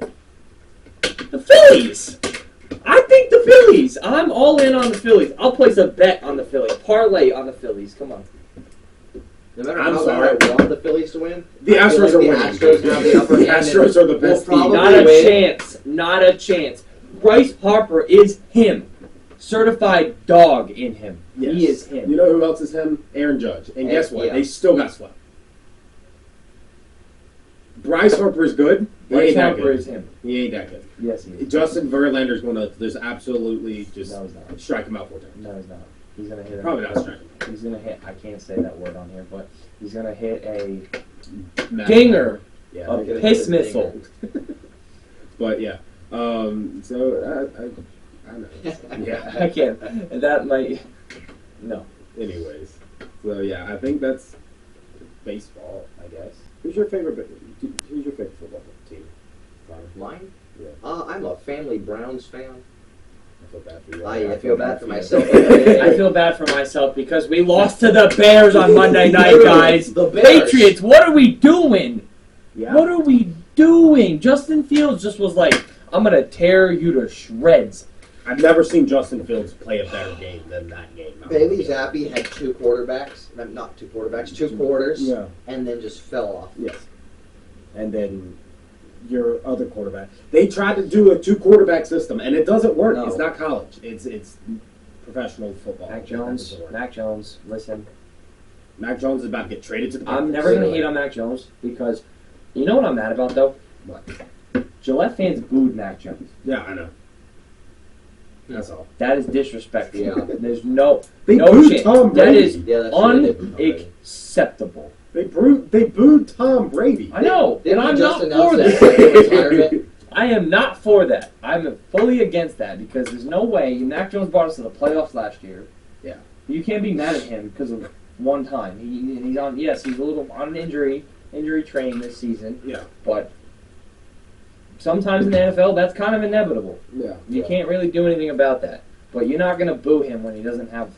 The Phillies! I think the Phillies! I'm all in on the Phillies. I'll place a bet on the Phillies. Parlay on the Phillies. Come on. No matter I'm how sorry. bad I want the Phillies to win, The I feel Astros like are the winning. Astros have the upper The hand Astros are the and best will probably team. Not a win. chance. Not a chance. Bryce Harper is him. Certified dog in him. Yes. He is him. You know who else is him? Aaron Judge. And guess what? Yeah. They still got swept. Bryce Harper is good. He Bryce ain't that Harper good. is him. He ain't that good. Yes, he is. Justin Verlander is going to just absolutely just No, he's not. strike him out 4 times. No, he's not. He's gonna hit. Probably not strike him. He's gonna hit. I can't say that word on here, but he's gonna hit a Matt- dinger, Yeah. a They're gonna piss hit a missile. But yeah. So I don't know. Yeah. I can't. That might. No. Anyways. So yeah, I think that's baseball. I guess. Who's your favorite football team? Mine? Yeah. I'm a family Browns fan. I feel bad for you. I feel bad for myself. I feel bad for myself because we lost to the Bears on Monday night, guys. The Bears. Patriots, what are we doing? Yeah. What are we doing? Justin Fields just was like, I'm gonna tear you to shreds. I've never seen Justin Fields play a better game than that game. Bailey Zappi had 2 quarterbacks. Not 2 quarterbacks, 2 quarters. Yeah. And then just fell off. Yes. And then your other quarterback. They tried to do a 2-quarterback system, and it doesn't work. No. It's not college. It's professional football. Mac It Jones, doesn't work. Mac Jones, listen. Mac Jones is about to get traded to the I'm Panthers. never gonna hate on Mac Jones because you know what I'm mad about though? What? Gillette fans booed Mac Jones. Yeah, I know. That's all. That is disrespectful. Yeah. There's no They no booed chance. Tom That Brady. is Yeah, that's what they did. unacceptable. They booed Tom Brady. I know, Didn't and I'm he just not announce for his that. second retirement? I am not for that. I'm fully against that because there's no way Mac Jones brought us to the playoffs last year. Yeah. You can't be mad at him because of one time. He's on. Yes, he's a little on an injury train this season, Yeah. but sometimes in the NFL that's kind of inevitable. Yeah. You can't really do anything about that. But you're not going to boo him when he doesn't have,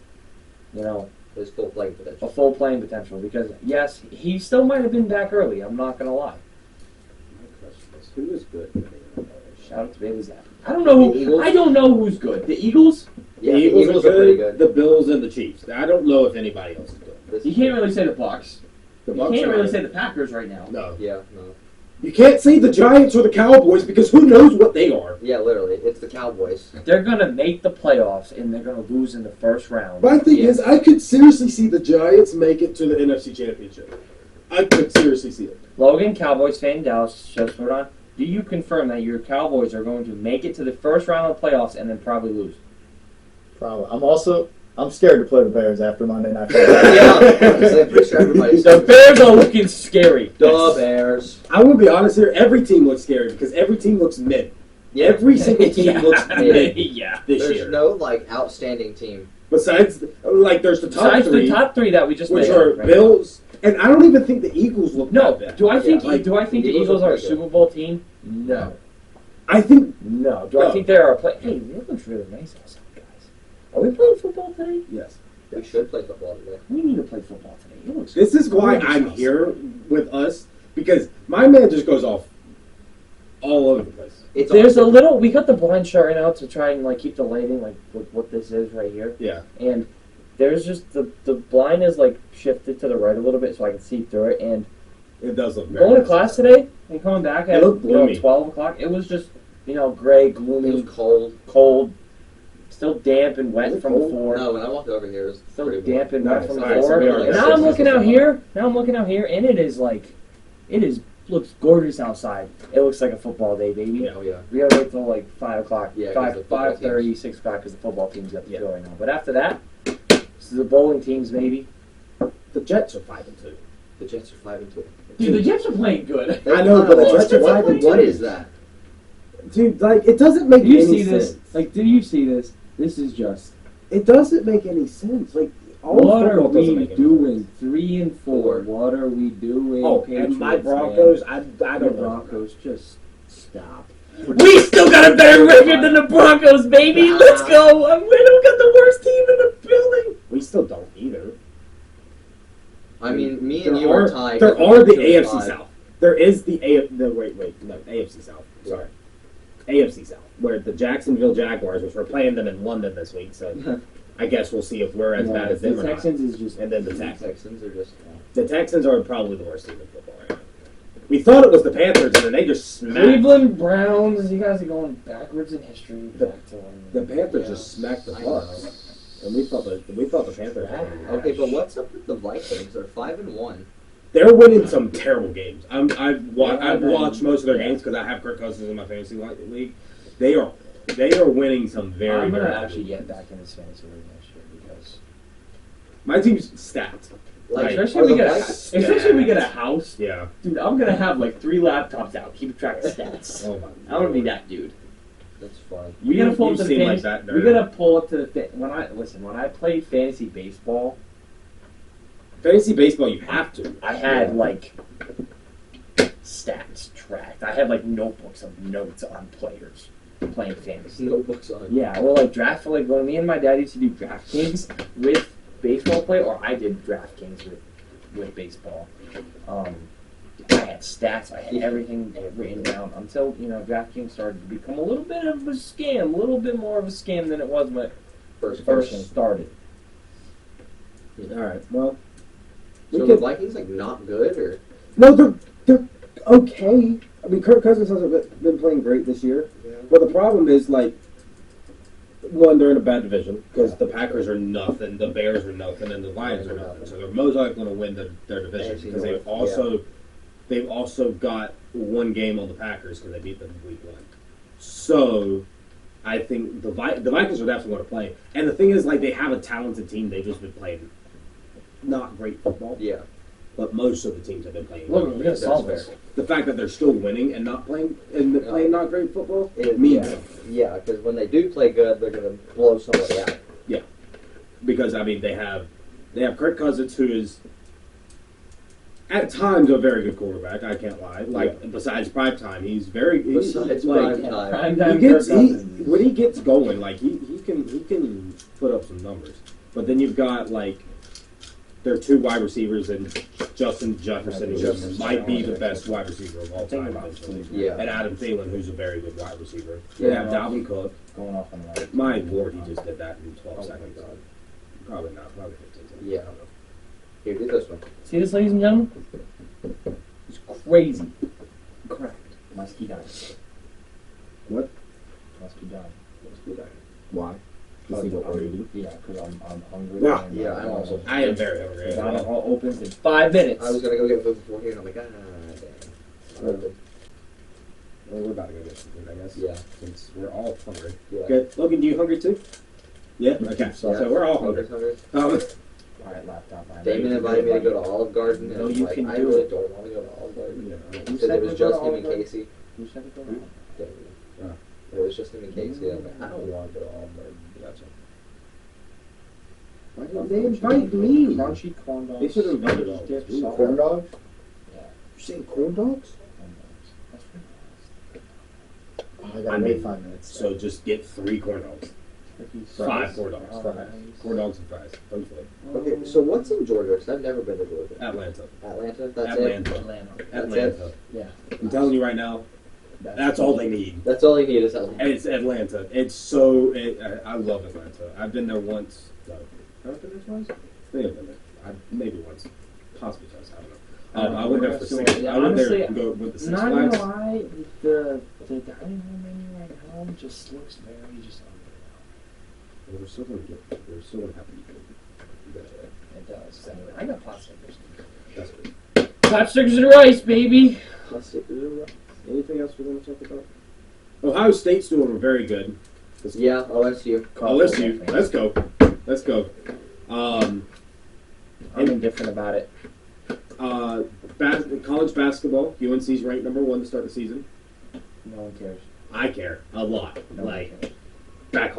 His full playing a potential. full playing potential. Because yes, he still might have been back early. I'm not going to lie. My question is, who is good? in the NFL? Shout out to Bailey Zappi. I don't know. The Eagles? I don't know who's good. The Eagles. Yeah, the the Eagles, Eagles are are pretty good. good. The Bills and the Chiefs. I don't know if anybody else is good. This You can't really say the Bucks. The You Bucks can't are really not- say the Packers right now. No. Yeah, no. You can't say the Giants or the Cowboys because who knows what they are. Yeah, literally. It's the Cowboys. They're gonna make the playoffs and they're gonna lose in the first round. My thing Yeah. is, I could seriously see the Giants make it to the NFC Championship. I could seriously see it. Logan, Cowboys fan, Dallas, just hold on. Do you confirm that your Cowboys are going to make it to the first round of the playoffs and then probably lose? Probably. I'm scared to play the Bears after Monday Night Football. Yeah, I'm pretty sure everybody's The Bears are looking scary. the Bears. I will be honest here. Every team looks scary because every team looks mid. Yeah. Every single team looks mid Yeah. this There's year. no like outstanding team. Besides, like, there's the top Besides three, the top three that we just which made are up right Bills, and I don't even think the Eagles look now. No, that bad. do I think Yeah, like, do I think the Eagles Eagles are are a pretty good. Super Bowl team? No. I think No. Do I No. think they are a play? Hey, it looks really nice outside, guys. Are we playing football today? yes. We should play football today. We need to play football today. It looks. This is why gorgeous I'm outside. here with us because my man just goes off all over the place. It's There's a awesome. little. We got the blind shut right now to try and like keep the lighting like with what this is right here. Yeah. And there's just the blind is like shifted to the right a little bit so I can see through it. And It does look very going to nice. class today and coming back It at looked gloomy. 12 o'clock, it was just gray, It was gloomy, cold. cold, still damp and wet Was it from cold? before. No, when I walked over here, it was Still pretty damp and wet Nice. from Alright, so before. we are And good. now I'm looking out This is here. Now I'm looking out here, and it is like, looks gorgeous outside. It looks like a football day, baby. Yeah. Oh yeah. We gotta wait till like 5 o'clock. Yeah, 'cause the football 5:30, 6 o'clock, because the football team's got to Yeah. go right now. But after that, this is the bowling teams, maybe. The Jets are 5-2. The Jets are 5-2. Dude, the Jets are playing good. I know, but the Jets are What 5-2. What is that? Dude, like it doesn't make Do you any see sense. this? Like, do you see this? This is just. It doesn't make any sense. Like all What are football doesn't we make any doing? sense. 3 and 4. What are we doing? Oh, and my Patriots, Broncos, man? I The don't know. Broncos, just stop. We still got a better record than the Broncos, baby. Let's go. We don't got the worst team in the building. We still don't either. I mean, me There and you are, are tied. there with are the 2 and AFC 5. South. There is the AFC South. Sorry, AFC South, where the Jacksonville Jaguars, which we're playing them in London this week, so I guess we'll see if we're as bad as them the or not. Texans is just. And then the The Texans. Texans are just. The Texans are probably the worst team in football right now. We thought it was the Panthers, and then they just smacked. Cleveland Browns. You guys are going backwards in history. Back to The Panthers Yeah. just smacked the I Bucks, and we thought the Panthers were gonna be Okay, but trash. what's up with the Vikings? They're 5-1. They're winning some terrible games. I've Yeah, watched most of their yeah. games because I have Kirk Cousins in my fantasy league. They are winning some very I'm gonna very actually ugly get back in this fantasy league next year because My team's stacked. Like, especially are if we the get a, Vikings- especially if we get a house, Yeah. dude. I'm gonna have like 3 laptops out, keep track of stats. Oh my. I'm gonna be that dude. That's fun. We gotta pull You up to the seem like fantasy. that We nerd. gotta pull up to the when I played fantasy baseball. Fantasy baseball, you have to. I had like stats tracked. I had like notebooks of notes on players playing fantasy. Notebooks on. Yeah, well, like draft, like when me and my dad used to do DraftKings with baseball play, or I did DraftKings with baseball. I had stats, I had everything written down until DraftKings started to become a little bit of a scam, a little bit more of a scam than it was when it First first person. started. All right. Well, we So the could. Vikings like not good or No, they're okay. I mean, Kirk Cousins hasn't been playing great this year. But the problem is, like, one, they're in a bad division because the Packers are nothing, the Bears are nothing, and the Lions are nothing. So they're most likely going to win their division AFC because North, they've also got one game on the Packers because they beat them week 1. So I think the Vikings are definitely going to play. And the thing is, like, they have a talented team. They've just been playing not great football, yeah. but most of the teams have been playing. Look, we're gonna That's solve fair. this. The fact that they're still winning and not playing not great football It- means Yeah, because when they do play good, they're gonna blow somebody out. because I mean they have Kirk Cousins, who is at times a very good quarterback. I can't lie. Like besides prime time, he's Besides like prime time. Prime he time gets Kirk Cousins. when he gets going, like he can put up some numbers. But then you've got like their 2 wide receivers and Justin Jefferson, who Justin might be the Jefferson. best wide receiver of all Think time. about it. Yeah. And Adam Thielen, who's a very good wide receiver. Yeah. They have Dalvin Cook. Going off on that. My lord, he just did that in 12 Oh my seconds. God. Probably not. Probably 15 seconds. Yeah. I don't know. Here, do this one. See this, ladies and gentlemen? It's crazy. Correct. Must be done. What? Must be done. Why? To see what we're eating. Yeah, because I'm hungry. Yeah. and, Yeah, I'm also- I am very hungry. as McDonald's well. all opens in 5 minutes. I was gonna go get food before here, and I'm like, damn. Well, we're about to go get some food, I guess. Yeah. Since we're all hungry. Yeah. Good. Logan, do you hungry too? Yeah. Okay. So we're all hungry. Hungry. Alright, laptop. I'm Damon ready invited me to go, go to Olive Garden, and No, I'm you like, can I do really it. don't want to go to Olive Garden. Yeah. He said it was just him and Casey. Who said it go? Damon. It was just him and Casey. I'm like, I don't want to go to Olive Garden. Gotcha. Why didn't they invite me? Crunchy corn dogs. They should have invited all. Dip, Ooh, salt. corn dogs? Yeah, You saying corn dogs? corn dogs. That's pretty Oh, I I gotta mean, wait 5 minutes. So just get 3 corn dogs. nice. 5 corn dogs. Fries. Corn dogs and fries. Hopefully. Okay, so what's in Georgia? Because I've never been to Georgia. Atlanta. Atlanta? That's Atlanta. Atlanta. That's Atlanta. Yeah. I'm telling you right now, that's all they need. it? That's all you need is Atlanta. It's Atlanta. It's so. I love Atlanta. I've been there once. No, have I been there twice? I think I've been there. Maybe once, possibly twice. I don't know. I went there for 6. Yeah, I went there honestly, to go with the Six Not Flags. gonna lie, the dining room menu at home just looks very just unreal. We're still gonna get. We're still gonna have to eat good. It does. Anyway, I got pot stickers. That's good. Pot stickers and rice, baby. Anything else we're gonna talk about? Ohio State's doing very good. Yeah, OSU. LSU. Let's go. Let's go. I'm indifferent about it. College basketball. UNC's ranked number 1 to start the season. No one cares. I care a lot. No one Like cares. back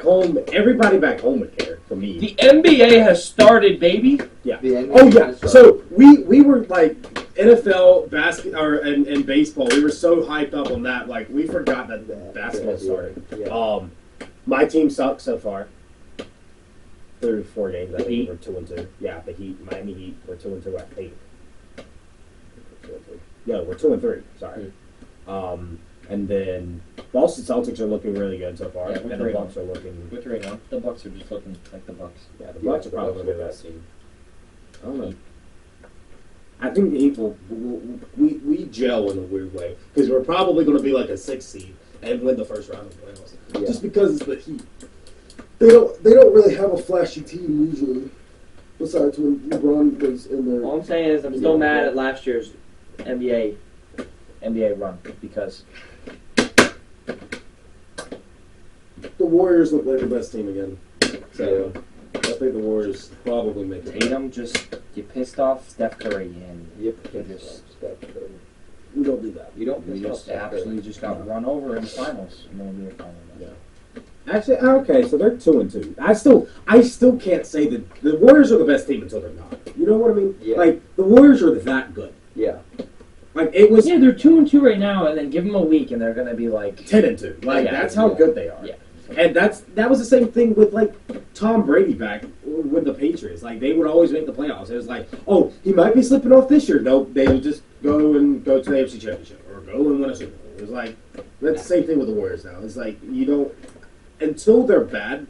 home, everybody back home would care for me. The NBA has started, baby. The NBA Oh yeah. is So we were like NFL and baseball. We were so hyped up on that. Like we forgot that basketball started. Yeah. My team sucks so far. Through 4 games, I The think Heat? we're 2-2. Yeah, the Heat, Miami Heat, we're 2-2. I think. We're 2-2. Yeah, we're 2-3. Sorry. And then Boston Celtics are looking really good so far, Yeah, and we're the 3-1. Bucks are looking. We're 3-1. The Bucks are just looking like the Bucks. Yeah, the Yeah, Bucks are the probably Bucks going to are be the best team. I don't know. I think the Heat we gel in a weird way because we're probably going to be like a 6 seed and win the first round of the playoffs. Yeah. Just because it's the Heat. They don't really have a flashy team usually. Besides when LeBron was in there. All I'm saying is I'm still mad at last year's NBA. NBA run because The Warriors look like the best team again. So I think the Warriors probably make it. Tatum just you pissed off Steph Curry and Yep. you just We don't do that. You don't we piss off just Steph Curry. absolutely just got run over in the finals. In the NBA finals. Yeah. Actually, okay, so they're 2-2. I still can't say that the Warriors are the best team until they're not. You know what I mean? Yeah. Like the Warriors are that good. Yeah. Like it was Yeah, they're 2-2 right now, and then give them a week, and they're gonna be like 10-2. Like Yeah, that's how yeah. good they are. Yeah. And that was the same thing with like Tom Brady back with the Patriots. Like they would always make the playoffs. It was like, oh, he might be slipping off this year. No, they would just go to the AFC Championship or go and win a Super Bowl. It was like that's the same thing with the Warriors now. It's like you don't until they're bad.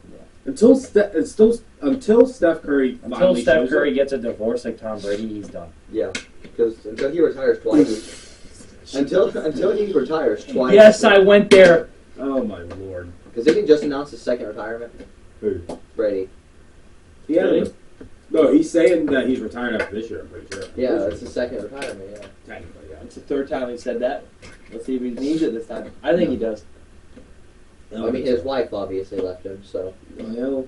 Until Steph Curry until finally Steph shows Curry up. gets a divorce like Tom Brady, he's done. Yeah. Because until he retires twice. until he retires twice. Yes, I went there. Oh my lord. Because didn't he just announce his second retirement? Who? Brady. Yeah. Really? No, he's saying that he's retired after this year. I'm pretty sure. Yeah, that's his second retirement. Yeah. Technically, yeah. It's the third time he said that. Let's see if he needs it this time. I think he does. I mean, his wife obviously left him, so. Well,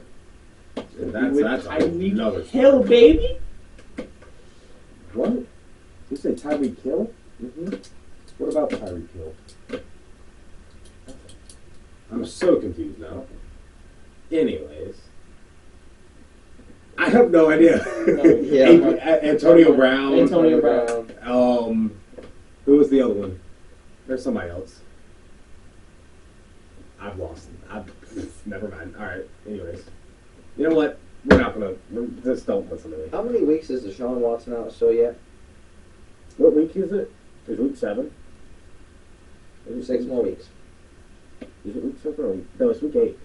With that's Tyreek another Hill, baby. What? You say Tyreek Hill? Mm-hmm. What about Tyreek Hill? I'm so confused now. Anyways, I have no idea. Yeah. Antonio Brown. Antonio Brown. Who was the other one? There's somebody else. I've lost him. Never mind. All right. Anyways, you know what? We're not gonna. Just don't listen to me. How many weeks is Deshaun Watson out so yet? What week is it? Is it week 7? 6 more weeks. Is it week 7 or no? It's week 8.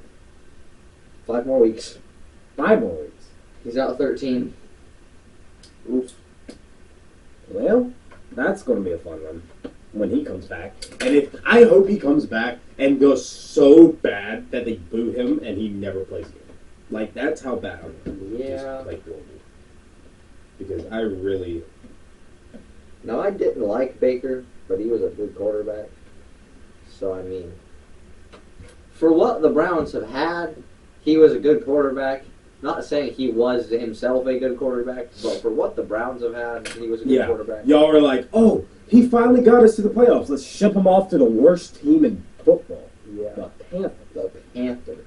5 more weeks. 5 more weeks. He's out 13. Oof. Well, that's going to be a fun one when he comes back. And I hope he comes back and goes so bad that they boo him and he never plays again. Like, that's how bad I'm Yeah. just, like, horrible. Because I really... No, I didn't like Baker, but he was a good quarterback. So, I mean, for what the Browns have had, he was a good quarterback. Not saying he was himself a good quarterback, but for what the Browns have had, he was a good Yeah. quarterback. Y'all are like, oh, he finally got us to the playoffs. Let's ship him off to the worst team in football. Yeah. The Panthers. The Panthers.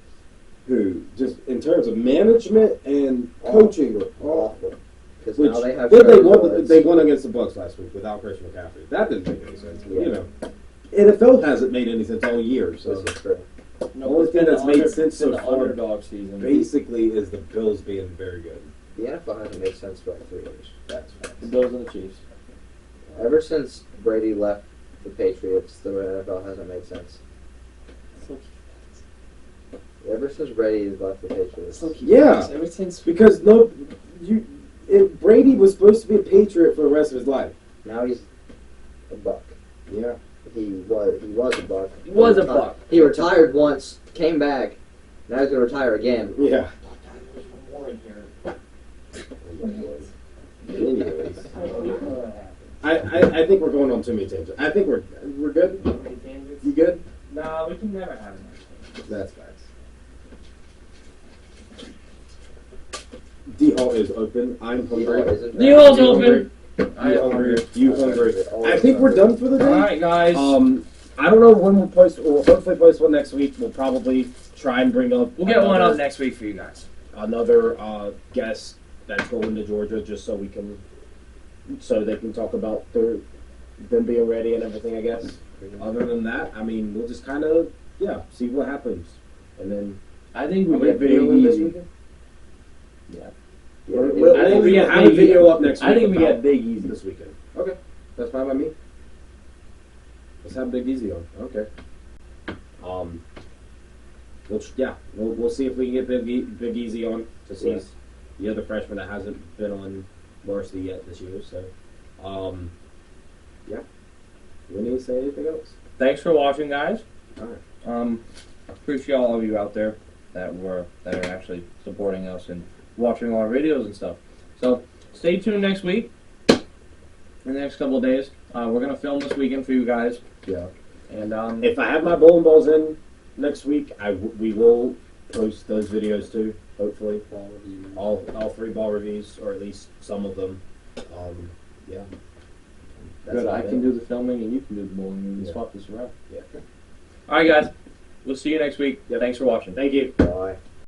Who, just in terms of management and coaching, were Awful. Because Which now they have did they Trevor won? Lawrence. They won against the Bucks last week without Christian McCaffrey. That didn't make any sense. Yeah. You know, NFL hasn't made any sense all year. So This is true. the only thing that's made sense so the far, underdog season. basically, is the Bills being very good. The NFL hasn't made sense for like 3 years. That's The Bills and the Chiefs. Ever since Brady left the Patriots, the NFL hasn't made sense. Ever since Brady left the Patriots. Yeah. Ever since because Brady was supposed to be a Patriot for the rest of his life. Now he's a Buck. Yeah. He was a Buck. He was a reti- Buck. He retired once, came back. Now he's gonna retire again. Yeah. there's more in here. Anyways, I think we're going on too many tangents. I think we're good. You good? No, we can never have enough. That's facts. D-Hall is open. I'm hungry. D-Hall's You open. hungry? You hungry? You hungry? All I think we're done for the day. Alright, guys. I don't know when we'll post. We'll hopefully post one next week. We'll probably try and bring up. We'll get one another- up next week for you guys. Another guest that's going to Georgia, just so they can talk about them being ready and everything. I guess. Other than that, I mean, we'll just kind of see what happens, and then I think we we get get video Big in this Easy. weekend. Yeah, We'll I think we get have a Big video up next week. I think we about get Big Easy. this weekend. Okay, that's fine by me. Let's have Big Easy on. Okay. We'll see if we can get Big Easy on to see the other freshman that hasn't been on varsity yet this year. So, We need to say anything else? Thanks for watching, guys. Alright. Appreciate all of you out there that are actually supporting us and watching our videos and stuff. So stay tuned next week. In the next couple of days, we're gonna film this weekend for you guys. Yeah. And If I have my bowling balls in next week, we will post those videos too. Hopefully, all 3 ball reviews, or at least some of them. That's good, I about can it. do the filming and you can do the bowling. We can Yeah. swap this around. Yeah. All right, guys. We'll see you next week. Yep. Thanks for watching. Thank you. Bye.